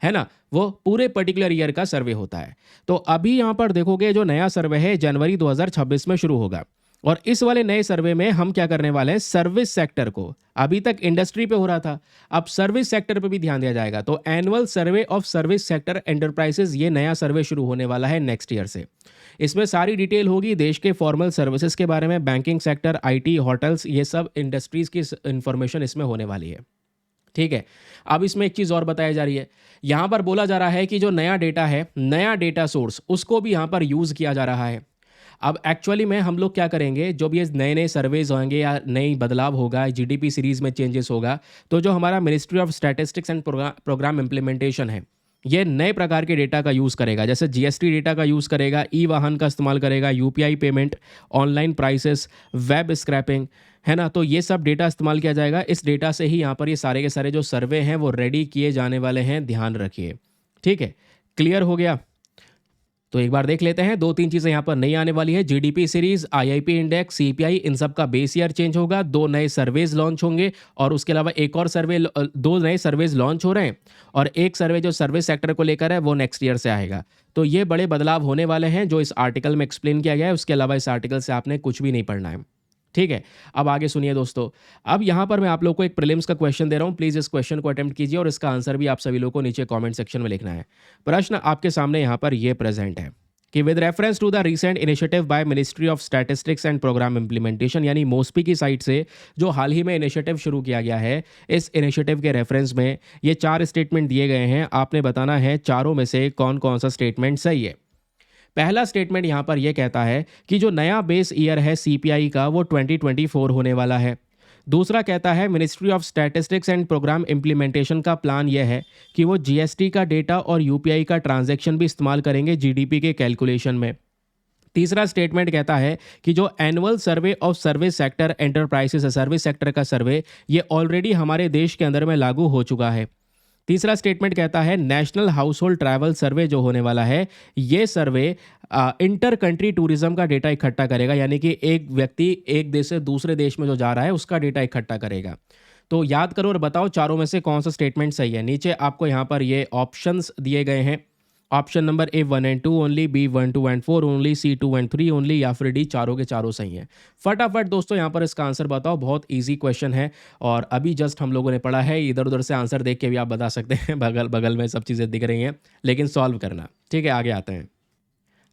है ना, वो पूरे पर्टिकुलर ईयर का सर्वे होता है। तो अभी यहाँ पर देखोगे जो नया सर्वे है जनवरी 2026 में शुरू होगा और इस वाले नए सर्वे में हम क्या करने वाले हैं, सर्विस सेक्टर को, अभी तक इंडस्ट्री पे हो रहा था, अब सर्विस सेक्टर पे भी ध्यान दिया जाएगा। तो annual survey of service sector enterprises, ये नया सर्वे शुरू होने वाला है नेक्स्ट ईयर से। इसमें सारी डिटेल होगी देश के फॉर्मल सर्विसेज के बारे में, बैंकिंग सेक्टर, आईटी, होटल्स, ये सब इंडस्ट्रीज की इंफॉर्मेशन इसमें होने वाली है। ठीक है, अब इसमें एक चीज़ और बताई जा रही है। यहाँ पर बोला जा रहा है कि जो नया डेटा है, नया डेटा सोर्स, उसको भी यहाँ पर यूज़ किया जा रहा है। अब एक्चुअली में हम लोग क्या करेंगे, जो भी ये नए नए सर्वेज होंगे या नई बदलाव होगा, जीडीपी सीरीज़ में चेंजेस होगा, तो जो हमारा ministry of statistics and programme implementation है, ये नए प्रकार के डेटा का यूज़ करेगा। जैसे जीएसटी डेटा का यूज़ करेगा, ई वाहन का इस्तेमाल करेगा, UPI payment, online prices, web scrapping, है ना। तो ये सब डेटा इस्तेमाल किया जाएगा। इस डेटा से ही यहाँ पर ये सारे के सारे जो सर्वे हैं वो रेडी किए जाने वाले हैं, ध्यान रखिए। ठीक है, क्लियर हो गया। तो एक बार देख लेते हैं, 2-3 चीज़ें यहाँ पर नई आने वाली है। GDP series, IIP index, CPI, इन सब का बेस ईयर चेंज होगा। 2 नए सर्वेज लॉन्च होंगे और उसके अलावा एक और सर्वे, 2 नए सर्वेज लॉन्च हो रहे हैं और एक सर्वे जो सर्विस सेक्टर को लेकर है वो नेक्स्ट ईयर से आएगा। तो ये बड़े बदलाव होने वाले हैं जो इस आर्टिकल में एक्सप्लेन किया गया है। उसके अलावा इस आर्टिकल से आपने कुछ भी नहीं पढ़ना है। ठीक है, अब आगे सुनिए दोस्तों। अब यहाँ पर मैं आप लोग को एक प्रीलिम्स का क्वेश्चन दे रहा हूँ, प्लीज़ इस क्वेश्चन को अटेम्प्ट कीजिए और इसका आंसर भी आप सभी लोगों को नीचे कमेंट सेक्शन में लिखना है। प्रश्न आपके सामने यहाँ पर ये प्रेजेंट है कि with reference to the recent initiative by ministry of statistics and programme implementation, यानी मोस्पी की साइड से जो हाल ही में इनिशिएटिव शुरू किया गया है, इस इनिशिएटिव के रेफरेंस में ये 4 स्टेटमेंट दिए गए हैं। आपने बताना है चारों में से कौन कौन सा स्टेटमेंट सही है। पहला स्टेटमेंट यहाँ पर यह कहता है कि जो नया बेस ईयर है सीपीआई का वो 2024 होने वाला है। दूसरा कहता है ministry of statistics and programme implementation का प्लान यह है कि वो जीएसटी का डेटा और यूपीआई का ट्रांजैक्शन भी इस्तेमाल करेंगे जीडीपी के कैलकुलेशन में। तीसरा स्टेटमेंट कहता है कि जो annual survey of service sector enterprises service sector का सर्वे ये ऑलरेडी हमारे देश के अंदर में लागू हो चुका है। तीसरा स्टेटमेंट कहता है नेशनल हाउस होल्ड ट्रैवल सर्वे जो होने वाला है ये सर्वे इंटर कंट्री टूरिज्म का डेटा इकट्ठा करेगा, यानी कि एक व्यक्ति एक देश से दूसरे देश में जो जा रहा है उसका डेटा इकट्ठा करेगा। तो याद करो और बताओ चारों में से कौन सा स्टेटमेंट सही है। नीचे आपको यहाँ पर ये ऑप्शंस दिए गए हैं। Option number A 1 and 2 only, B 1 2 and 4 only, C 2 and 3 only, या फिर डी चारों के चारों सही हैं। फटाफट दोस्तों यहाँ पर इसका आंसर बताओ। बहुत इजी क्वेश्चन है और अभी जस्ट हम लोगों ने पढ़ा है। इधर उधर से आंसर देख के भी आप बता सकते हैं, बगल बगल में सब चीज़ें दिख रही हैं, लेकिन सॉल्व करना। ठीक है, आगे आते हैं।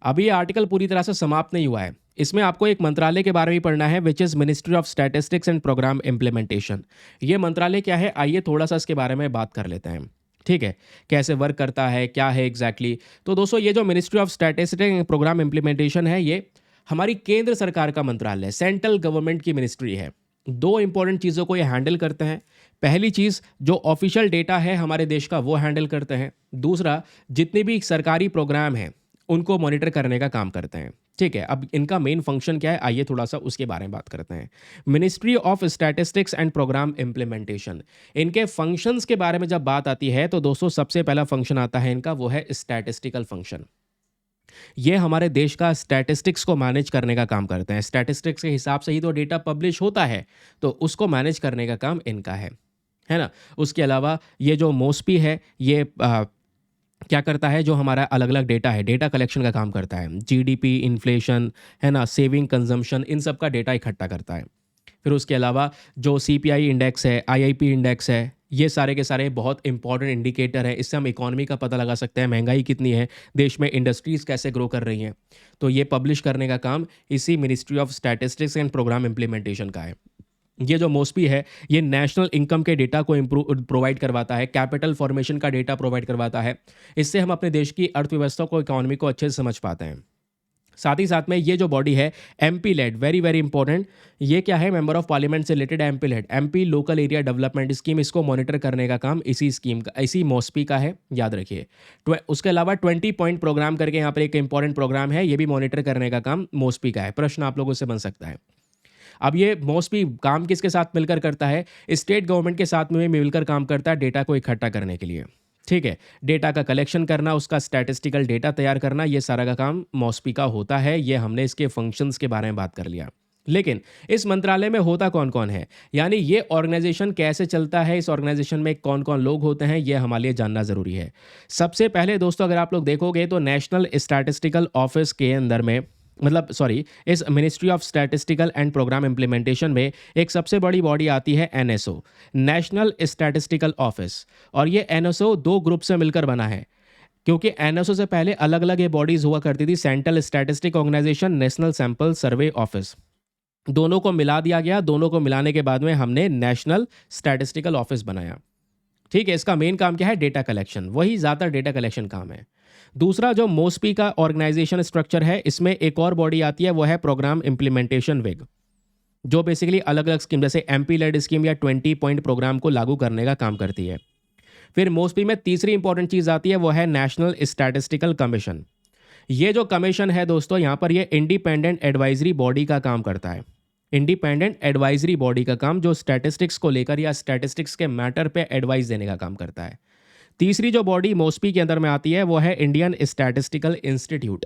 अभी ये आर्टिकल पूरी तरह से समाप्त नहीं हुआ है। इसमें आपको एक मंत्रालय के बारे में पढ़ना है which is ministry of statistics and programme implementation. ये मंत्रालय क्या है, आइए थोड़ा सा इसके बारे में बात कर लेते हैं। ठीक है, कैसे वर्क करता है, क्या है एग्जैक्टली। तो दोस्तों ये जो ministry of statistics and programme implementation है ये हमारी केंद्र सरकार का मंत्रालय है, सेंट्रल गवर्नमेंट की मिनिस्ट्री है। दो इंपॉर्टेंट चीज़ों को ये हैंडल करते हैं। पहली चीज़ जो ऑफिशियल डेटा है हमारे देश का वो हैंडल करते हैं। दूसरा जितने भी सरकारी प्रोग्राम हैं उनको मॉनिटर करने का काम करते हैं। ठीक है, अब इनका मेन फंक्शन क्या है, आइए थोड़ा सा उसके बारे में बात करते हैं। Ministry of statistics and programme implementation, इनके फंक्शंस के बारे में जब बात आती है तो दोस्तों सबसे पहला फंक्शन आता है इनका, वो है स्टैटिस्टिकल फंक्शन। ये हमारे देश का स्टैटिस्टिक्स को मैनेज करने का काम करते हैं। स्टैटिस्टिक्स के हिसाब से ही तो डेटा पब्लिश होता है, तो उसको मैनेज करने का काम इनका है ना। उसके अलावा ये जो मोस्पी है ये क्या करता है, जो हमारा अलग अलग डेटा है, डेटा कलेक्शन का काम करता है। जीडीपी, इन्फ्लेशन, है ना, सेविंग, कंजम्पशन, इन सब का डेटा इकट्ठा करता है। फिर उसके अलावा जो सीपीआई इंडेक्स है, आईआईपी इंडेक्स है, ये सारे के सारे बहुत इंपॉर्टेंट इंडिकेटर है। इससे हम इकोनॉमी का पता लगा सकते हैं, महंगाई कितनी है, देश में इंडस्ट्रीज़ कैसे ग्रो कर रही हैं। तो ये पब्लिश करने का काम इसी ministry of statistics and programme implementation का है। ये जो मोस्पी है ये नेशनल इनकम के डेटा को प्रोवाइड करवाता है, कैपिटल फॉर्मेशन का डेटा प्रोवाइड करवाता है। इससे हम अपने देश की अर्थव्यवस्था को, इकोनॉमी को अच्छे से समझ पाते हैं। साथ ही साथ में ये जो बॉडी है MP LAD, very very important, ये क्या है, मेंबर ऑफ पार्लियामेंट से related MP LAD, MP local area development scheme, इसको मॉनिटर करने का काम इसी स्कीम का, इसी मोस्पी का है, याद रखिए। उसके अलावा 20 पॉइंट प्रोग्राम करके यहाँ पर एक इंपॉर्टेंट प्रोग्राम है, ये भी मॉनिटर करने का काम मोस्पी का है। प्रश्न आप लोगों से बन सकता है। अब ये मोस्टली काम किसके साथ मिलकर करता है, स्टेट गवर्नमेंट के साथ में मिलकर काम करता है डेटा को इकट्ठा करने के लिए। ठीक है, डेटा का कलेक्शन करना, उसका स्टैटिस्टिकल डेटा तैयार करना, ये सारा का काम मॉस्पी का होता है। ये हमने इसके फंक्शंस के बारे में बात कर लिया। लेकिन इस मंत्रालय में होता कौन कौन है, यानी ये ऑर्गेनाइजेशन कैसे चलता है, इस ऑर्गेनाइजेशन में कौन कौन लोग होते हैं, ये हमारे लिए जानना ज़रूरी है। सबसे पहले दोस्तों अगर आप लोग देखोगे तो नेशनल स्टैटिस्टिकल ऑफिस के अंदर में, इस ministry of statistical and programme implementation में एक सबसे बड़ी बॉडी आती है एनएसओ, नेशनल स्टैटिस्टिकल ऑफिस। और ये एनएसओ दो ग्रुप से मिलकर बना है, क्योंकि एनएसओ से पहले अलग अलग ये बॉडीज हुआ करती थी, central statistic organisation, national sample survey office. दोनों को मिला दिया गया, दोनों को मिलाने के बाद में हमने नेशनल स्टैटिस्टिकल ऑफिस बनाया। ठीक है, इसका मेन काम क्या है, डेटा कलेक्शन, वही ज़्यादातर डेटा कलेक्शन काम है। दूसरा जो मोस्पी का ऑर्गेनाइजेशन स्ट्रक्चर है, इसमें एक और बॉडी आती है, वो है प्रोग्राम इम्प्लीमेंटेशन विग, जो बेसिकली अलग अलग स्कीम जैसे एमपी लेड स्कीम या 20 पॉइंट प्रोग्राम को लागू करने का काम करती है। फिर मोस्पी में तीसरी इंपॉर्टेंट चीज़ आती है, वो है नेशनल स्टैटिस्टिकल कमीशन। ये जो कमीशन है दोस्तों, यहाँ पर ये इंडिपेंडेंट एडवाइजरी बॉडी का काम करता है। इंडिपेंडेंट एडवाइजरी बॉडी का काम जो स्टैटिस्टिक्स को लेकर या स्टैटिस्टिक्स के मैटर पे एडवाइस देने का काम करता है। तीसरी जो बॉडी मोस्पी के अंदर में आती है वो है इंडियन स्टैटिस्टिकल इंस्टीट्यूट।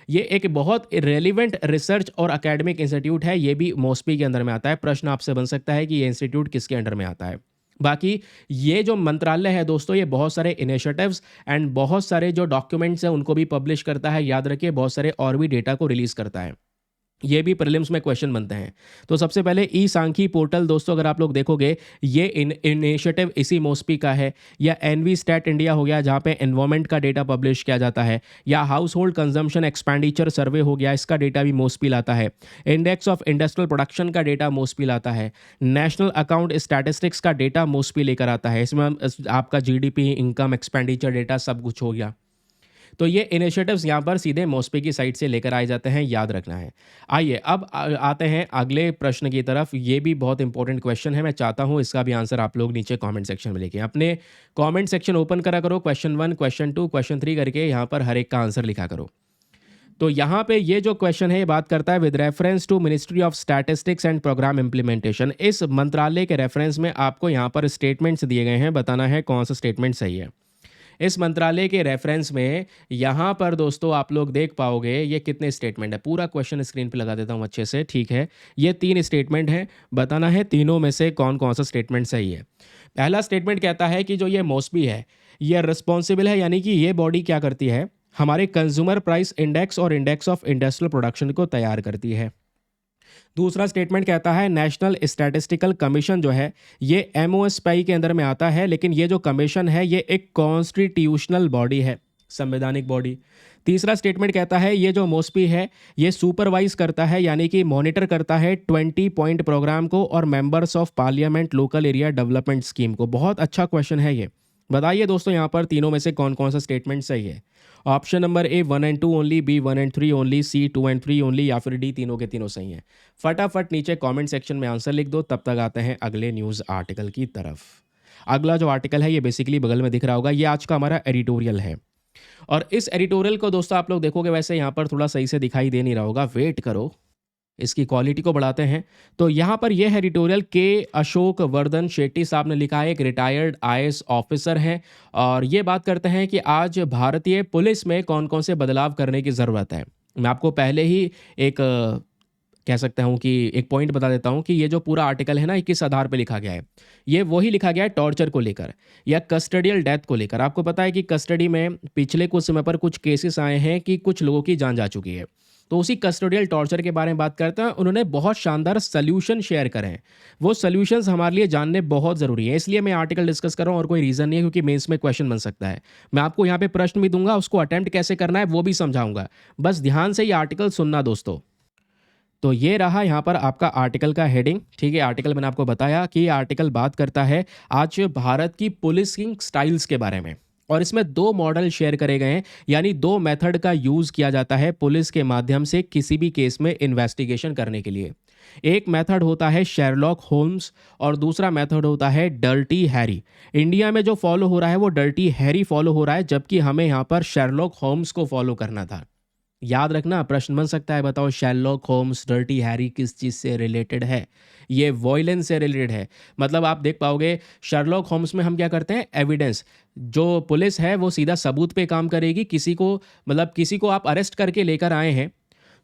ये एक बहुत रेलिवेंट रिसर्च और एकेडमिक इंस्टीट्यूट है, ये भी मोस्पी के अंदर में आता है। प्रश्न आपसे बन सकता है कि ये इंस्टीट्यूट किसके अंडर में आता है। बाकी ये जो मंत्रालय है दोस्तों, ये बहुत सारे इनिशिएटिव्स एंड बहुत सारे जो डॉक्यूमेंट्स हैं उनको भी पब्लिश करता है। याद रखिए, बहुत सारे और भी डेटा को रिलीज़ करता है। ये भी प्रीलिम्स में क्वेश्चन बनते हैं। तो सबसे पहले ई सांख्यी पोर्टल दोस्तों, अगर आप लोग देखोगे ये इनिशिएटिव इसी मोस्पी का है, या एनवी स्टैट इंडिया हो गया जहाँ पे एनवायरमेंट का डेटा पब्लिश किया जाता है, या हाउस होल्ड कंजम्पशन एक्सपेंडिचर सर्वे हो गया, इसका डेटा भी मोस्पी लाता है। इंडेक्स ऑफ इंडस्ट्रियल प्रोडक्शन का डेटा मोस्पी लाता है। नेशनल अकाउंट स्टैटिस्टिक्स का डेटा मोस्पी लेकर आता है। इसमें आपका जीडीपी, इनकम, एक्सपेंडिचर डेटा सब कुछ हो गया। तो ये इनिशिएटिव्स यहाँ पर सीधे मॉस्पी की साइड से लेकर आए जाते हैं, याद रखना है। आइए अब आते हैं अगले प्रश्न की तरफ। ये भी बहुत इंपॉर्टेंट क्वेश्चन है, मैं चाहता हूँ इसका भी आंसर आप लोग नीचे कमेंट सेक्शन में लिखें। अपने कमेंट सेक्शन ओपन करा करो, क्वेश्चन 1, क्वेश्चन 2, क्वेश्चन 3 करके यहाँ पर हर एक का आंसर लिखा करो। तो यहाँ पे ये जो क्वेश्चन है ये बात करता है with reference to ministry of statistics and programme implementation. इस मंत्रालय के रेफरेंस में आपको यहाँ पर स्टेटमेंट्स दिए गए हैं, बताना है कौन सा स्टेटमेंट सही है। इस मंत्रालय के रेफरेंस में यहाँ पर दोस्तों आप लोग देख पाओगे ये कितने स्टेटमेंट है। पूरा क्वेश्चन स्क्रीन पे लगा देता हूँ अच्छे से, ठीक है। ये 3 स्टेटमेंट है, बताना है तीनों में से कौन कौन सा स्टेटमेंट सही है। पहला स्टेटमेंट कहता है कि जो ये मॉस्पी है ये रिस्पॉन्सिबल है, यानी कि ये बॉडी क्या करती है, हमारे कंज्यूमर प्राइस इंडेक्स और इंडेक्स ऑफ इंडस्ट्रियल प्रोडक्शन को तैयार करती है। दूसरा स्टेटमेंट कहता है नेशनल स्टैटिस्टिकल कमीशन जो है ये एमओएसपी के अंदर में आता है, लेकिन ये जो कमीशन है ये एक कॉन्स्टिट्यूशनल बॉडी है, संवैधानिक बॉडी। तीसरा स्टेटमेंट कहता है ये जो मॉस्पी है ये सुपरवाइज करता है, यानी कि मॉनिटर करता है 20 पॉइंट प्रोग्राम को और members of parliament local area development scheme को। बहुत अच्छा क्वेश्चन है ये। बताइए दोस्तों यहाँ पर तीनों में से कौन कौन सा स्टेटमेंट सही है। Option number A 1 and 2 only, B 1 and 3 only, C 2 and 3 only, या फिर डी तीनों के तीनों सही हैं। फटाफट नीचे कमेंट सेक्शन में आंसर लिख दो। तब तक आते हैं अगले न्यूज़ आर्टिकल की तरफ। अगला जो आर्टिकल है ये बेसिकली बगल में दिख रहा होगा, ये आज का हमारा एडिटोरियल है। और इस एडिटोरियल को दोस्तों आप लोग देखोगे वैसे यहाँ पर थोड़ा सही से दिखाई दे नहीं रहा होगा, वेट करो, इसकी क्वालिटी को बढ़ाते हैं। तो यहाँ पर यह एडिटोरियल के अशोक वर्धन शेट्टी साहब ने लिखा है, एक रिटायर्ड आईएएस ऑफिसर हैं, और ये बात करते हैं कि आज भारतीय पुलिस में कौन कौन से बदलाव करने की ज़रूरत है। मैं आपको पहले ही एक कह सकता हूँ कि एक पॉइंट बता देता हूँ कि ये जो पूरा आर्टिकल है ना, ये किस आधार पे लिखा गया है। ये वही लिखा गया है टॉर्चर को लेकर या कस्टडियल डेथ को लेकर। आपको पता है कि कस्टडी में पिछले कुछ समय पर कुछ केसेस आए हैं कि कुछ लोगों की जान जा चुकी है। तो उसी कस्टोडियल टॉर्चर के बारे में बात करते हैं। उन्होंने बहुत शानदार सल्यूशन शेयर करे हैं, वो सल्यूशंस हमारे लिए जानने बहुत ज़रूरी है, इसलिए मैं आर्टिकल डिस्कस कर रहा हूँ और कोई रीज़न नहीं है, क्योंकि मेंस में क्वेश्चन बन सकता है। मैं आपको यहाँ पे प्रश्न भी दूंगा, उसको अटेम्प्ट कैसे करना है वो भी समझाऊंगा। बस ध्यान से ये आर्टिकल सुनना दोस्तों। तो ये रहा यहाँ पर आपका आर्टिकल का हेडिंग, ठीक है। आर्टिकल मैंने आपको बताया कि ये आर्टिकल बात करता है आज भारत की पुलिसिंग स्टाइल्स के बारे में, और इसमें 2 मॉडल शेयर करे गए हैं, यानी 2 मेथड का यूज़ किया जाता है पुलिस के माध्यम से किसी भी केस में इन्वेस्टिगेशन करने के लिए। एक मेथड होता है शेरलॉक होम्स और दूसरा मेथड होता है डर्टी हैरी। इंडिया में जो फॉलो हो रहा है वो डर्टी हैरी फॉलो हो रहा है, जबकि हमें यहाँ पर शेरलॉक होम्स को फॉलो करना था। याद रखना, प्रश्न बन सकता है, बताओ शेरलॉक होम्स डर्टी हैरी किस चीज़ से रिलेटेड है। ये वॉयलेंस से रिलेटेड है। मतलब आप देख पाओगे शेरलॉक होम्स में हम क्या करते हैं, एविडेंस, जो पुलिस है वो सीधा सबूत पे काम करेगी। किसी को मतलब किसी को आप अरेस्ट करके लेकर आए हैं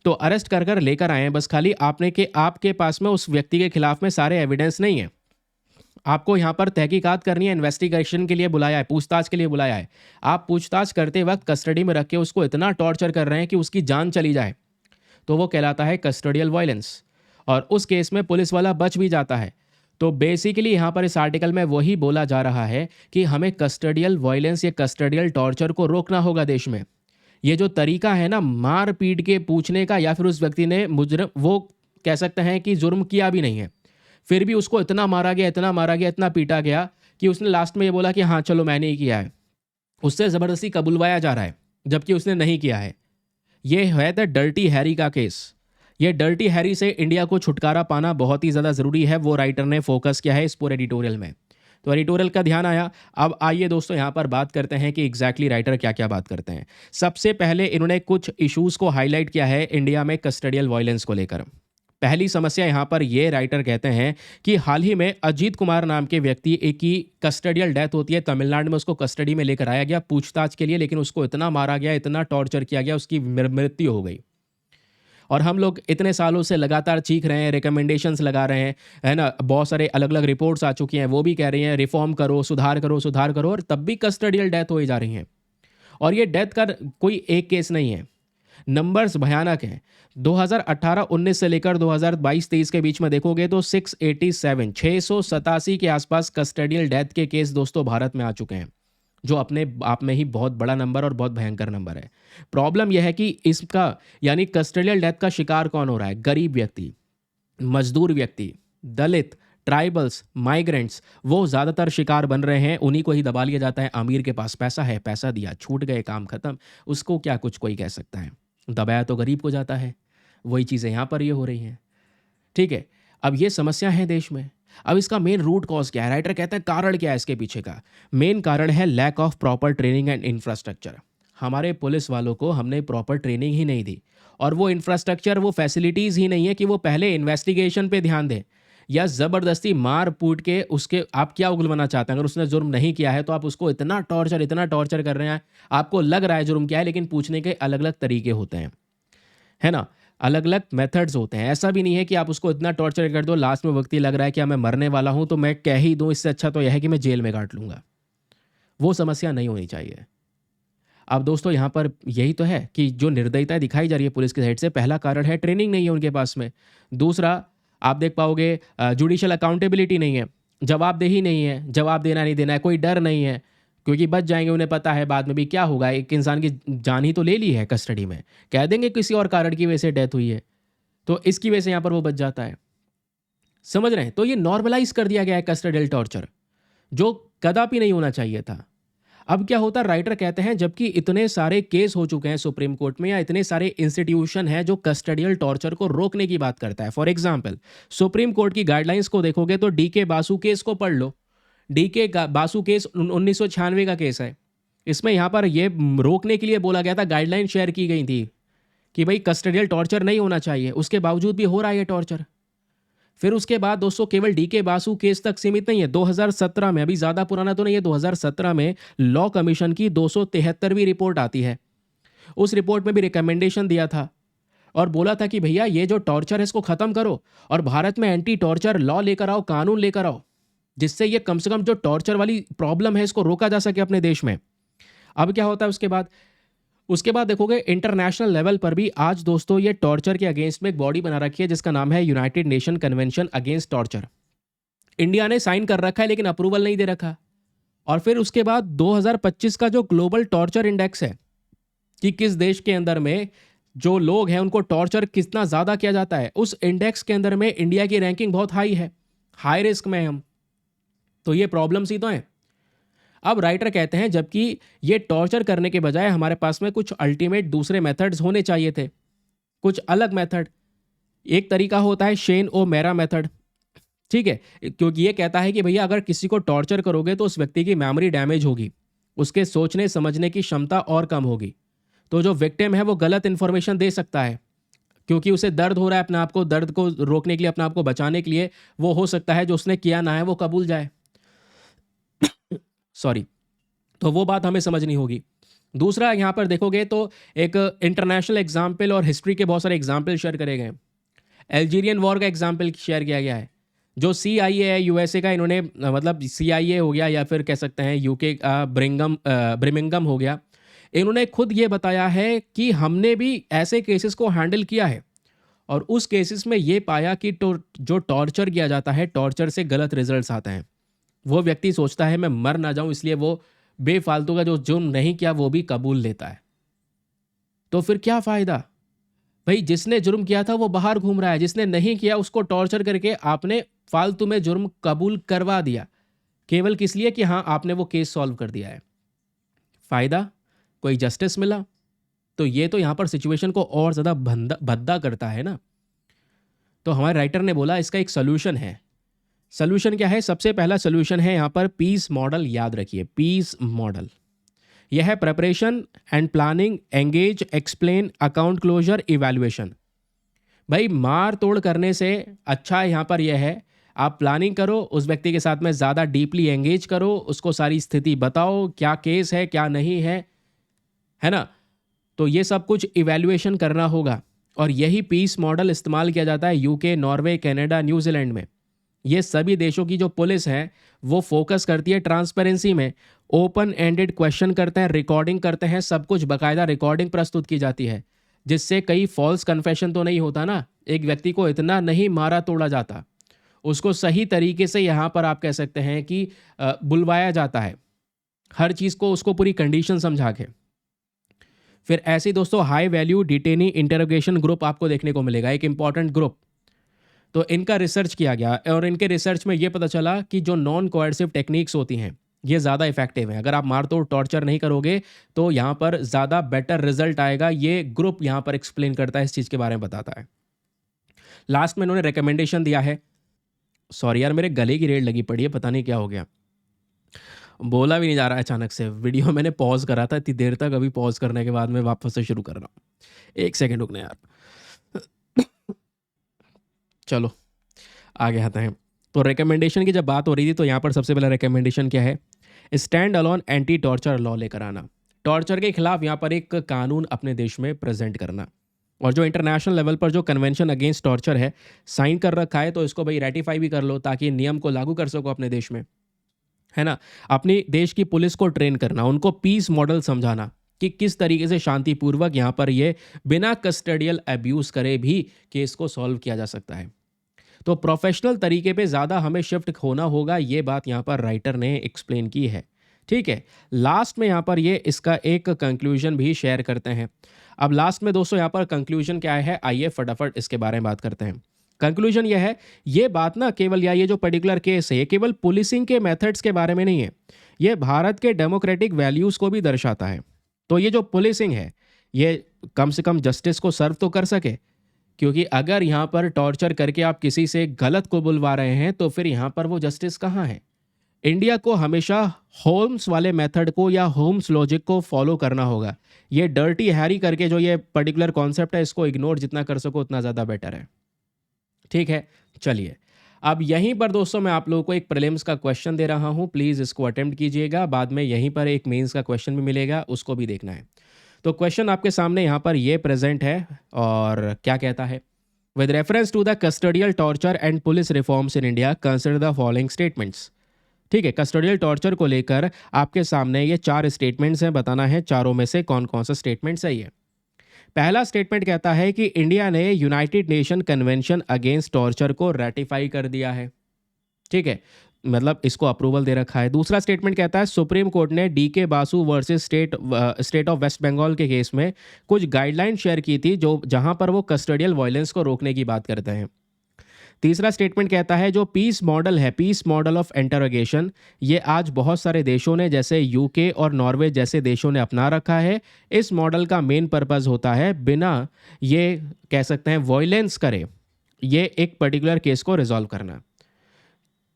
तो अरेस्ट कर कर लेकर आए हैं, बस खाली आपके पास में उस व्यक्ति के खिलाफ में सारे एविडेंस नहीं है। आपको यहाँ पर तहकीकात करनी है, इन्वेस्टिगेशन के लिए बुलाया है, पूछताछ के लिए बुलाया है। आप पूछताछ करते वक्त कस्टडी में रख के उसको इतना टॉर्चर कर रहे हैं कि उसकी जान चली जाए, तो वो कहलाता है कस्टोडियल वायलेंस, और उस केस में पुलिस वाला बच भी जाता है। तो बेसिकली यहाँ पर इस आर्टिकल में वही बोला जा रहा है कि हमें कस्टोडियल वायलेंस या कस्टोडियल टॉर्चर को रोकना होगा देश में। ये जो तरीका है ना मार पीट के पूछने का, या फिर उस व्यक्ति ने मुजरम, वो कह सकते हैं कि जुर्म किया भी नहीं है, फिर भी उसको इतना मारा गया, इतना मारा गया, इतना पीटा गया कि उसने लास्ट में ये बोला कि हाँ चलो मैंने ही किया है। उससे ज़बरदस्ती कबुलवाया जा रहा है जबकि उसने नहीं किया है। ये है द डर्टी हैरी का केस। ये डर्टी हैरी से इंडिया को छुटकारा पाना बहुत ही ज़्यादा ज़रूरी है, वो राइटर ने फोकस किया है इस पूरे एडिटोरियल में। तो एडिटोरियल का ध्यान आया। अब आइए दोस्तों यहाँ पर बात करते हैं कि एग्जैक्टली राइटर क्या क्या बात करते हैं। सबसे पहले इन्होंने कुछ इश्यूज़ को हाईलाइट किया है इंडिया में कस्टडियल वायलेंस को लेकर। पहली समस्या यहाँ पर ये राइटर कहते हैं कि हाल ही में अजीत कुमार नाम के व्यक्ति एक की कस्टडियल डेथ होती है तमिलनाडु में, उसको कस्टडी में लेकर आया गया पूछताछ के लिए, लेकिन उसको इतना मारा गया, इतना टॉर्चर किया गया, उसकी मृत्यु हो गई। और हम लोग इतने सालों से लगातार चीख रहे हैं, रिकमेंडेशंस लगा रहे हैं, है ना, बहुत सारे अलग अलग रिपोर्ट्स आ चुकी हैं, वो भी कह रही हैं रिफॉर्म करो, सुधार करो, सुधार करो, और तब भी कस्टडियल डेथ हो जा रही हैं। और ये डेथ का कोई एक केस नहीं है, नंबर्स भयानक हैं। 2018-19 से लेकर 2022-23 के बीच में देखोगे तो 687 के आसपास कस्टडियल डेथ के केस दोस्तों भारत में आ चुके हैं, जो अपने आप में ही बहुत बड़ा नंबर और बहुत भयंकर नंबर है। प्रॉब्लम यह है कि इसका यानी कस्टडियल डेथ का शिकार कौन हो रहा है, गरीब व्यक्ति, मजदूर व्यक्ति, दलित, ट्राइबल्स, माइग्रेंट्स, वो ज़्यादातर शिकार बन रहे हैं। उन्हीं को ही दबा लिया जाता है। अमीर के पास पैसा है, पैसा दिया, छूट गए, काम खत्म। उसको क्या कुछ कोई कह सकता है? दबाया तो गरीब को जाता है। वही चीज़ें यहाँ पर ये हो रही हैं। ठीक है, अब ये समस्या है देश में। अब इसका मेन रूट कॉज क्या है? राइटर कहता है कारण क्या है इसके पीछे का? मेन कारण है lack of proper training and infrastructure. हमारे पुलिस वालों को हमने प्रॉपर ट्रेनिंग ही नहीं दी, और वो इंफ्रास्ट्रक्चर, वो फैसिलिटीज़ ही नहीं है कि वो पहले इन्वेस्टिगेशन पे ध्यान दें, या ज़बरदस्ती मार पूट के उसके आप क्या उगलवाना चाहते हैं? अगर उसने जुर्म नहीं किया है तो आप उसको इतना टॉर्चर कर रहे हैं। आपको लग रहा है जुर्म क्या है, लेकिन पूछने के अलग अलग तरीके होते हैं, है ना? अलग अलग मेथड्स होते हैं। ऐसा भी नहीं है कि आप उसको इतना टॉर्चर कर दो, लास्ट में व्यक्ति लग रहा है कि मैं मरने वाला हूं तो मैं कह ही दूं, इससे अच्छा तो यह है कि मैं जेल में काट लूंगा। वो समस्या नहीं होनी चाहिए। अब दोस्तों यहाँ पर यही तो है कि जो निर्दयता दिखाई जा रही है पुलिस की साइड से, पहला कारण है ट्रेनिंग नहीं है उनके पास में। दूसरा, आप देख पाओगे जुडिशियल अकाउंटेबिलिटी नहीं है, जवाबदेही नहीं है, जवाब देना नहीं देना है, कोई डर नहीं है, क्योंकि बच जाएंगे, उन्हें पता है बाद में भी क्या होगा। एक इंसान की जान ही तो ले ली है कस्टडी में, कह देंगे किसी और कारण की वजह से डेथ हुई है, तो इसकी वजह से यहाँ पर वो बच जाता है। समझ रहे हैं? तो ये नॉर्मलाइज कर दिया गया है कस्टडियल टॉर्चर, जो कदापि नहीं होना चाहिए था। अब क्या होता है, राइटर कहते हैं जबकि इतने सारे केस हो चुके हैं सुप्रीम कोर्ट में, या इतने सारे इंस्टीट्यूशन हैं जो कस्टडियल टॉर्चर को रोकने की बात करता है। फॉर एग्जांपल, सुप्रीम कोर्ट की गाइडलाइंस को देखोगे तो डीके बासु केस को पढ़ लो। डीके बासु केस 1996 का केस है। इसमें यहाँ पर ये रोकने के लिए बोला गया था, गाइडलाइन शेयर की गई थी कि भाई कस्टडियल टॉर्चर नहीं होना चाहिए, उसके बावजूद भी हो रहा है ये टॉर्चर। फिर उसके बाद दोस्तों केवल डीके बासु केस तक सीमित नहीं है। 2017 में, अभी ज़्यादा पुराना तो नहीं है, 2017 में लॉ कमीशन की 273वीं रिपोर्ट आती है। उस रिपोर्ट में भी रिकमेंडेशन दिया था और बोला था कि भैया ये जो टॉर्चर है इसको ख़त्म करो, और भारत में एंटी टॉर्चर लॉ लेकर आओ, कानून लेकर आओ, जिससे ये कम से कम जो टॉर्चर वाली प्रॉब्लम है इसको रोका जा सके अपने देश में। अब क्या होता है उसके बाद देखोगे इंटरनेशनल लेवल पर भी आज दोस्तों ये टॉर्चर के अगेंस्ट में एक बॉडी बना रखी है जिसका नाम है United nation convention against torture. India ने साइन कर रखा है लेकिन अप्रूवल नहीं दे रखा। और फिर उसके बाद 2025 का जो ग्लोबल टॉर्चर इंडेक्स है कि किस देश के अंदर में जो लोग हैं उनको टॉर्चर कितना ज़्यादा किया जाता है, उस इंडेक्स के अंदर में इंडिया की रैंकिंग बहुत हाई है, हाई रिस्क में हम। तो ये प्रॉब्लम्स ही तो हैं। अब राइटर कहते हैं जबकि ये टॉर्चर करने के बजाय हमारे पास में कुछ अल्टीमेट दूसरे मेथड्स होने चाहिए थे, कुछ अलग मेथड। एक तरीका होता है शेन ओ मेरा मेथड, ठीक है, क्योंकि ये कहता है कि भैया अगर किसी को टॉर्चर करोगे तो उस व्यक्ति की मेमोरी डैमेज होगी, उसके सोचने समझने की क्षमता और कम होगी। तो जो विक्टिम है वो गलत इन्फॉर्मेशन दे सकता है, क्योंकि उसे दर्द हो रहा है, अपने आप को दर्द को रोकने के लिए, अपने आप को बचाने के लिए, वो हो सकता है जो उसने किया ना है वो कबूल जाए। सॉरी। तो वो बात हमें समझनी होगी। दूसरा, यहाँ पर देखोगे तो एक इंटरनेशनल एग्जाम्पल और हिस्ट्री के बहुत सारे एग्जाम्पल शेयर करे गए। अल्जीरियन वॉर का एग्जाम्पल शेयर किया गया है। जो CIA है यूएसए का, इन्होंने मतलब CIA हो गया या फिर कह सकते हैं यूके का ब्रिमिंगम हो गया, इन्होंने खुद ये बताया है कि हमने भी ऐसे केसेस को हैंडल किया है और उस केसेस में ये पाया कि जो टॉर्चर किया जाता है, टॉर्चर से गलत रिजल्ट्स आते हैं। वो व्यक्ति सोचता है मैं मर ना जाऊं, इसलिए वो बेफालतू का जो जुर्म नहीं किया वो भी कबूल लेता है। तो फिर क्या फ़ायदा भाई? जिसने जुर्म किया था वो बाहर घूम रहा है, जिसने नहीं किया उसको टॉर्चर करके आपने फालतू में जुर्म कबूल करवा दिया, केवल किस लिए कि हाँ आपने वो केस सॉल्व कर दिया है। फ़ायदा? कोई जस्टिस मिला? तो ये तो यहाँ पर सिचुएशन को और ज़्यादा भद्दा करता है ना। तो हमारे राइटर ने बोला इसका एक सोल्यूशन है। सोल्यूशन क्या है? सबसे पहला सोल्यूशन है यहाँ पर पीस मॉडल। याद रखिए, पीस मॉडल। यह है preparation and planning, engage, explain, account closure, evaluation. भाई मार तोड़ करने से अच्छा यहाँ पर यह है आप प्लानिंग करो, उस व्यक्ति के साथ में ज़्यादा डीपली एंगेज करो, उसको सारी स्थिति बताओ, क्या केस है क्या नहीं है ना। तो ये सब कुछ इवैल्यूएशन करना होगा और यही पीस मॉडल इस्तेमाल किया जाता है यूके, नॉर्वे, कनाडा, न्यूजीलैंड में। ये सभी देशों की जो पुलिस है वो फोकस करती है ट्रांसपेरेंसी में, ओपन एंडेड क्वेश्चन करते हैं, रिकॉर्डिंग करते हैं, सब कुछ बाकायदा रिकॉर्डिंग प्रस्तुत की जाती है, जिससे कई फॉल्स कन्फेशन तो नहीं होता ना। एक व्यक्ति को इतना नहीं मारा तोड़ा जाता, उसको सही तरीके से यहाँ पर आप कह सकते हैं कि बुलवाया जाता है, हर चीज़ को उसको पूरी कंडीशन समझा के। फिर ऐसे ही दोस्तों high value detainee interrogation group आपको देखने को मिलेगा, एक इंपॉर्टेंट ग्रुप। तो इनका रिसर्च किया गया और इनके रिसर्च में ये पता चला कि जो नॉन कोएर्सिव टेक्निक्स होती हैं ये ज़्यादा इफेक्टिव हैं। अगर आप मारतोड़ टॉर्चर नहीं करोगे तो यहाँ पर ज़्यादा बेटर रिजल्ट आएगा। ये ग्रुप यहाँ पर एक्सप्लेन करता है, इस चीज़ के बारे में बताता है। लास्ट में इन्होंने रिकमेंडेशन दिया है। सॉरी यार, मेरे गले की रेड लगी पड़ी है, पता नहीं क्या हो गया, बोला भी नहीं जा रहा है अचानक से। वीडियो मैंने पॉज करा था इतनी देर तक, अभी पॉज करने के बाद मैं वापस से शुरू कर रहा हूँ। एक सेकेंड रुकना यार। चलो आगे आते हैं। तो रिकमेंडेशन की जब बात हो रही थी तो यहाँ पर सबसे पहला रिकमेंडेशन क्या है, stand alone anti torture law लेकर आना। टॉर्चर के खिलाफ यहाँ पर एक कानून अपने देश में प्रेजेंट करना। और जो इंटरनेशनल लेवल पर जो कन्वेंशन अगेंस्ट टॉर्चर है साइन कर रखा है, तो इसको भाई रेटिफाई भी कर लो ताकि नियम को लागू कर सको अपने देश में, है ना। अपनी देश की पुलिस को ट्रेन करना, उनको पीस मॉडल समझाना कि किस तरीके से शांतिपूर्वक यहाँ पर ये बिना कस्टडियल अब्यूज़ करे भी केस को सॉल्व किया जा सकता है। तो प्रोफेशनल तरीके पे ज़्यादा हमें शिफ्ट होना होगा, ये बात यहाँ पर राइटर ने एक्सप्लेन की है। ठीक है, लास्ट में यहाँ पर ये इसका एक कंक्लूजन भी शेयर करते हैं। अब लास्ट में दोस्तों यहाँ पर कंक्लूजन क्या है, आइए फटाफट इसके बारे में बात करते हैं। कंक्लूजन यह है, ये बात ना केवल या ये जो पर्टिकुलर केस है ये केवल पुलिसिंग के मेथड्स के बारे में नहीं है, ये भारत के डेमोक्रेटिक वैल्यूज़ को भी दर्शाता है। तो ये जो पुलिसिंग है ये कम से कम जस्टिस को सर्व तो कर सके, क्योंकि अगर यहाँ पर टॉर्चर करके आप किसी से गलत को बुलवा रहे हैं तो फिर यहाँ पर वो जस्टिस कहाँ है। इंडिया को हमेशा होम्स वाले मेथड को या होम्स लॉजिक को फॉलो करना होगा। ये डर्टी हैरी करके जो ये पर्टिकुलर कॉन्सेप्ट है इसको इग्नोर जितना कर सको उतना ज़्यादा बेटर है। ठीक है, चलिए अब यहीं पर दोस्तों मैं आप लोगों को एक प्रीलिम्स का क्वेश्चन दे रहा हूँ, प्लीज़ इसको अटेम्प्ट कीजिएगा। बाद में यहीं पर एक मेंस का क्वेश्चन भी मिलेगा, उसको भी देखना है। तो क्वेश्चन आपके सामने यहाँ पर ये प्रेजेंट है और क्या कहता है, with reference to the custodial torture and police reforms in India consider the following statements. ठीक है, कस्टडियल टॉर्चर को लेकर आपके सामने ये 4 स्टेटमेंट्स हैं, बताना है चारों में से कौन कौन सा स्टेटमेंट सही है। पहला स्टेटमेंट कहता है कि इंडिया ने United nation convention against torture को रेटिफाई कर दिया है। ठीक है, मतलब इसको अप्रूवल दे रखा है। दूसरा स्टेटमेंट कहता है सुप्रीम कोर्ट ने DK Basu versus state of West Bengal के केस में कुछ गाइडलाइन शेयर की थी जो जहां पर वो कस्टडियल वायलेंस को रोकने की बात करते हैं। तीसरा स्टेटमेंट कहता है जो पीस मॉडल है, पीस मॉडल ऑफ इंटरोगेशन, ये आज बहुत सारे देशों ने जैसे यूके और नॉर्वे जैसे देशों ने अपना रखा है। इस मॉडल का मेन पर्पस होता है बिना ये कह सकते हैं वायलेंस करे ये एक पर्टिकुलर केस को रिजॉल्व करना।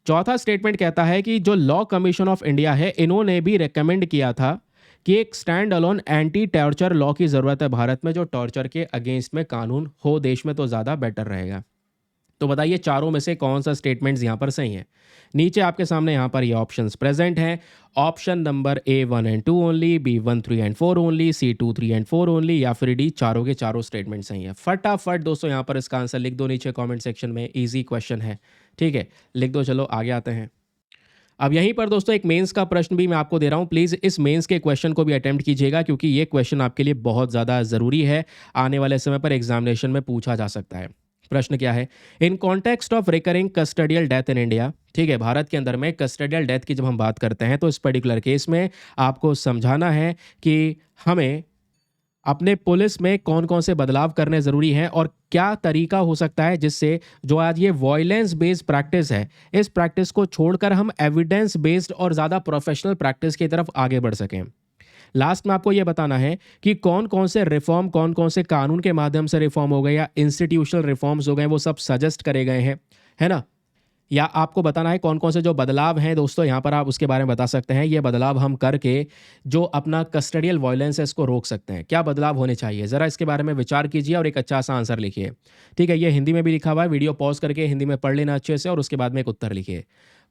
चौथा स्टेटमेंट कहता है कि जो लॉ कमीशन ऑफ इंडिया है इन्होंने भी रेकमेंड किया था कि एक stand alone anti torture law की ज़रूरत है भारत में, जो टॉर्चर के अगेंस्ट में कानून हो देश में तो ज़्यादा बेटर रहेगा। तो बताइए चारों में से कौन सा स्टेटमेंट्स यहाँ पर सही है। नीचे आपके सामने यहाँ पर ये ऑप्शंस प्रेजेंट हैं। Option number A 1 and 2 only, B 1 3 and 4 only, C 2 3 and 4 only, या फिर डी चारों के चारों स्टेटमेंट सही है। फटाफट दोस्तों यहाँ पर इसका आंसर लिख दो नीचे कमेंट सेक्शन में, इजी क्वेश्चन है। ठीक है, लिख दो। चलो आगे आते हैं। अब यहीं पर दोस्तों एक मेंस का प्रश्न भी मैं आपको दे रहा हूँ, प्लीज़ इस मेंस के क्वेश्चन को भी अटेम्प्ट कीजिएगा क्योंकि ये क्वेश्चन आपके लिए बहुत ज़्यादा ज़रूरी है, आने वाले समय पर एग्जामिनेशन में पूछा जा सकता है। प्रश्न क्या है, in context of recurring custodial death in India. ठीक है, भारत के अंदर में कस्टडियल डेथ की जब हम बात करते हैं तो इस पर्टिकुलर केस में आपको समझाना है कि हमें अपने पुलिस में कौन कौन से बदलाव करने ज़रूरी हैं और क्या तरीका हो सकता है जिससे जो आज ये वॉयलेंस बेस्ड प्रैक्टिस है इस प्रैक्टिस को छोड़कर हम एविडेंस बेस्ड और ज़्यादा प्रोफेशनल प्रैक्टिस की तरफ आगे बढ़ सकें। लास्ट में आपको यह बताना है कि कौन कौन से रिफॉर्म, कौन कौन से कानून के माध्यम से रिफॉर्म हो गए या इंस्टीट्यूशनल रिफॉर्म्स हो गए, वो सब सजेस्ट करे गए हैं, है ना। या आपको बताना है कौन कौन से जो बदलाव हैं दोस्तों, यहाँ पर आप उसके बारे में बता सकते हैं। ये बदलाव हम करके जो अपना कस्टडियल वायलेंस है इसको रोक सकते हैं। क्या बदलाव होने चाहिए, ज़रा इसके बारे में विचार कीजिए और एक अच्छा सा आंसर लिखिए। ठीक है, ये हिंदी में भी लिखा हुआ है, वीडियो पॉज करके हिंदी में पढ़ लेना अच्छे से और उसके बाद में एक उत्तर लिखिए।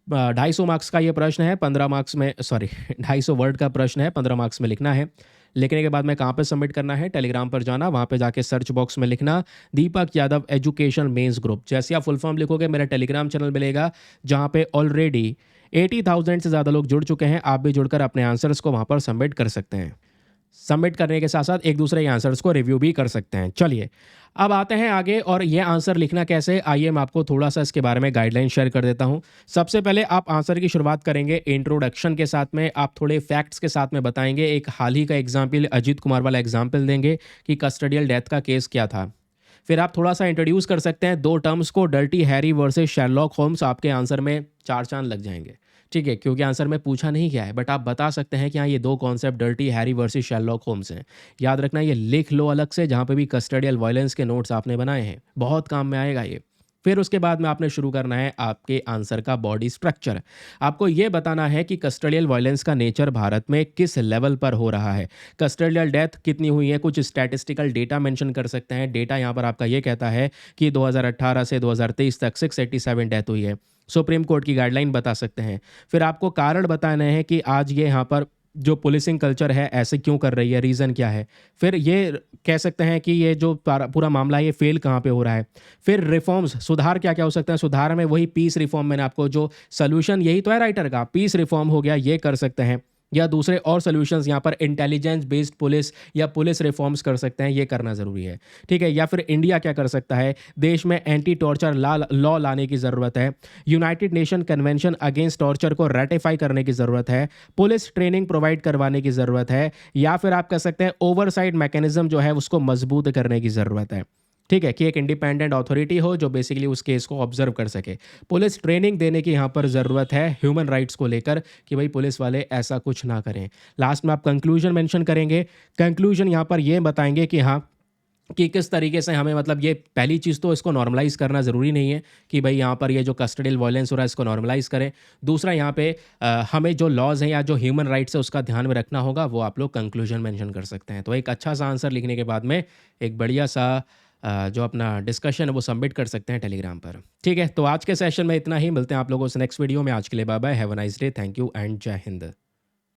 250 मार्क्स का ये प्रश्न है, 15 मार्क्स में, सॉरी 250 वर्ड का प्रश्न है, 15 मार्क्स में लिखना है। लिखने के बाद में कहाँ पे सबमिट करना है, टेलीग्राम पर जाना, वहाँ पे जाके सर्च बॉक्स में लिखना Deepak Yadav education mains group. जैसे आप फुल फॉर्म लिखोगे मेरा टेलीग्राम चैनल मिलेगा जहाँ पे ऑलरेडी 80,000 से ज़्यादा लोग जुड़ चुके हैं। आप भी जुड़कर अपने आंसर्स को वहाँ पर सबमिट कर सकते हैं। सबमिट करने के साथ साथ एक दूसरे के आंसर्स को रिव्यू भी कर सकते हैं। चलिए अब आते हैं आगे, और ये आंसर लिखना कैसे, आइए मैं आपको थोड़ा सा इसके बारे में गाइडलाइन शेयर कर देता हूं। सबसे पहले आप आंसर की शुरुआत करेंगे इंट्रोडक्शन के साथ में, आप थोड़े फैक्ट्स के साथ में बताएंगे। एक हाल ही का एग्जाम्पल, अजीत कुमार वाला एग्जाम्पल देंगे कि कस्टडियल डेथ का केस क्या था। फिर आप थोड़ा सा इंट्रोड्यूस कर सकते हैं 2 टर्म्स को, Dirty Harry versus Sherlock Holmes, आपके आंसर में 4 चाँद लग जाएँगे। ठीक है, क्योंकि आंसर में पूछा नहीं गया है, बट आप बता सकते हैं कि हाँ, ये 2 concept Dirty Harry versus Sherlock Holmes हैं। याद रखना, ये लिख लो अलग से, जहाँ पे भी कस्टोडियल वायलेंस के नोट्स आपने बनाए हैं, बहुत काम में आएगा ये। फिर उसके बाद में आपने शुरू करना है आपके आंसर का बॉडी स्ट्रक्चर। आपको ये बताना है कि कस्टोडियल वायलेंस का नेचर भारत में किस लेवल पर हो रहा है। कस्टोडियल डेथ कितनी हुई है, कुछ स्टैटिस्टिकल डेटा मेंशन कर सकते हैं। डेटा यहाँ पर आपका ये कहता है कि 2018 से 2023 तक 687 डेथ हुई है। सुप्रीम कोर्ट की गाइडलाइन बता सकते हैं। फिर आपको कारण बताने हैं कि आज ये यहाँ पर जो पुलिसिंग कल्चर है ऐसे क्यों कर रही है, रीज़न क्या है। फिर ये कह सकते हैं कि ये जो पूरा मामला है ये फेल कहाँ पे हो रहा है। फिर रिफॉर्म्स, सुधार क्या क्या हो सकते हैं। सुधार में वही पीस रिफॉर्म, मैंने आपको जो सोल्यूशन यही तो है राइटर का, पीस रिफॉर्म हो गया, ये कर सकते हैं। या दूसरे और सॉल्यूशंस यहाँ पर इंटेलिजेंस बेस्ड पुलिस या पुलिस रिफॉर्म्स कर सकते हैं, ये करना ज़रूरी है। ठीक है, या फिर इंडिया क्या कर सकता है, देश में एंटी टॉर्चर लॉ लाने की ज़रूरत है। United nation convention against torture को रेटिफाई करने की ज़रूरत है। पुलिस ट्रेनिंग प्रोवाइड करवाने की ज़रूरत है। या फिर आप कह सकते हैं ओवरसाइट मैकेनिज्म जो है उसको मजबूत करने की ज़रूरत है। ठीक है, कि एक इंडिपेंडेंट अथॉरिटी हो जो बेसिकली उस केस को ऑब्जर्व कर सके। पुलिस ट्रेनिंग देने की यहाँ पर ज़रूरत है ह्यूमन राइट्स को लेकर, कि भाई पुलिस वाले ऐसा कुछ ना करें। लास्ट में आप कंक्लूजन मेंशन करेंगे। कंक्लूजन यहाँ पर ये बताएंगे कि हाँ, कि किस तरीके से हमें, मतलब ये पहली चीज़ तो इसको नॉर्मलाइज़ करना ज़रूरी नहीं है कि भाई यहाँ पर ये जो कस्टोडियल वायलेंस हो रहा है इसको नॉर्मलाइज़ करें। दूसरा, यहाँ पे हमें जो लॉज़ हैं या जो ह्यूमन राइट्स है उसका ध्यान में रखना होगा, वो आप लोग कंक्लूजन मेंशन कर सकते हैं। तो एक अच्छा सा आंसर लिखने के बाद में एक बढ़िया सा जो अपना डिस्कशन है वो सबमिट कर सकते हैं टेलीग्राम पर। ठीक है, तो आज के सेशन में इतना ही। मिलते हैं आप लोगों से नेक्स्ट वीडियो में। आज के लिए bye bye, have a nice day, thank you and Jai Hind.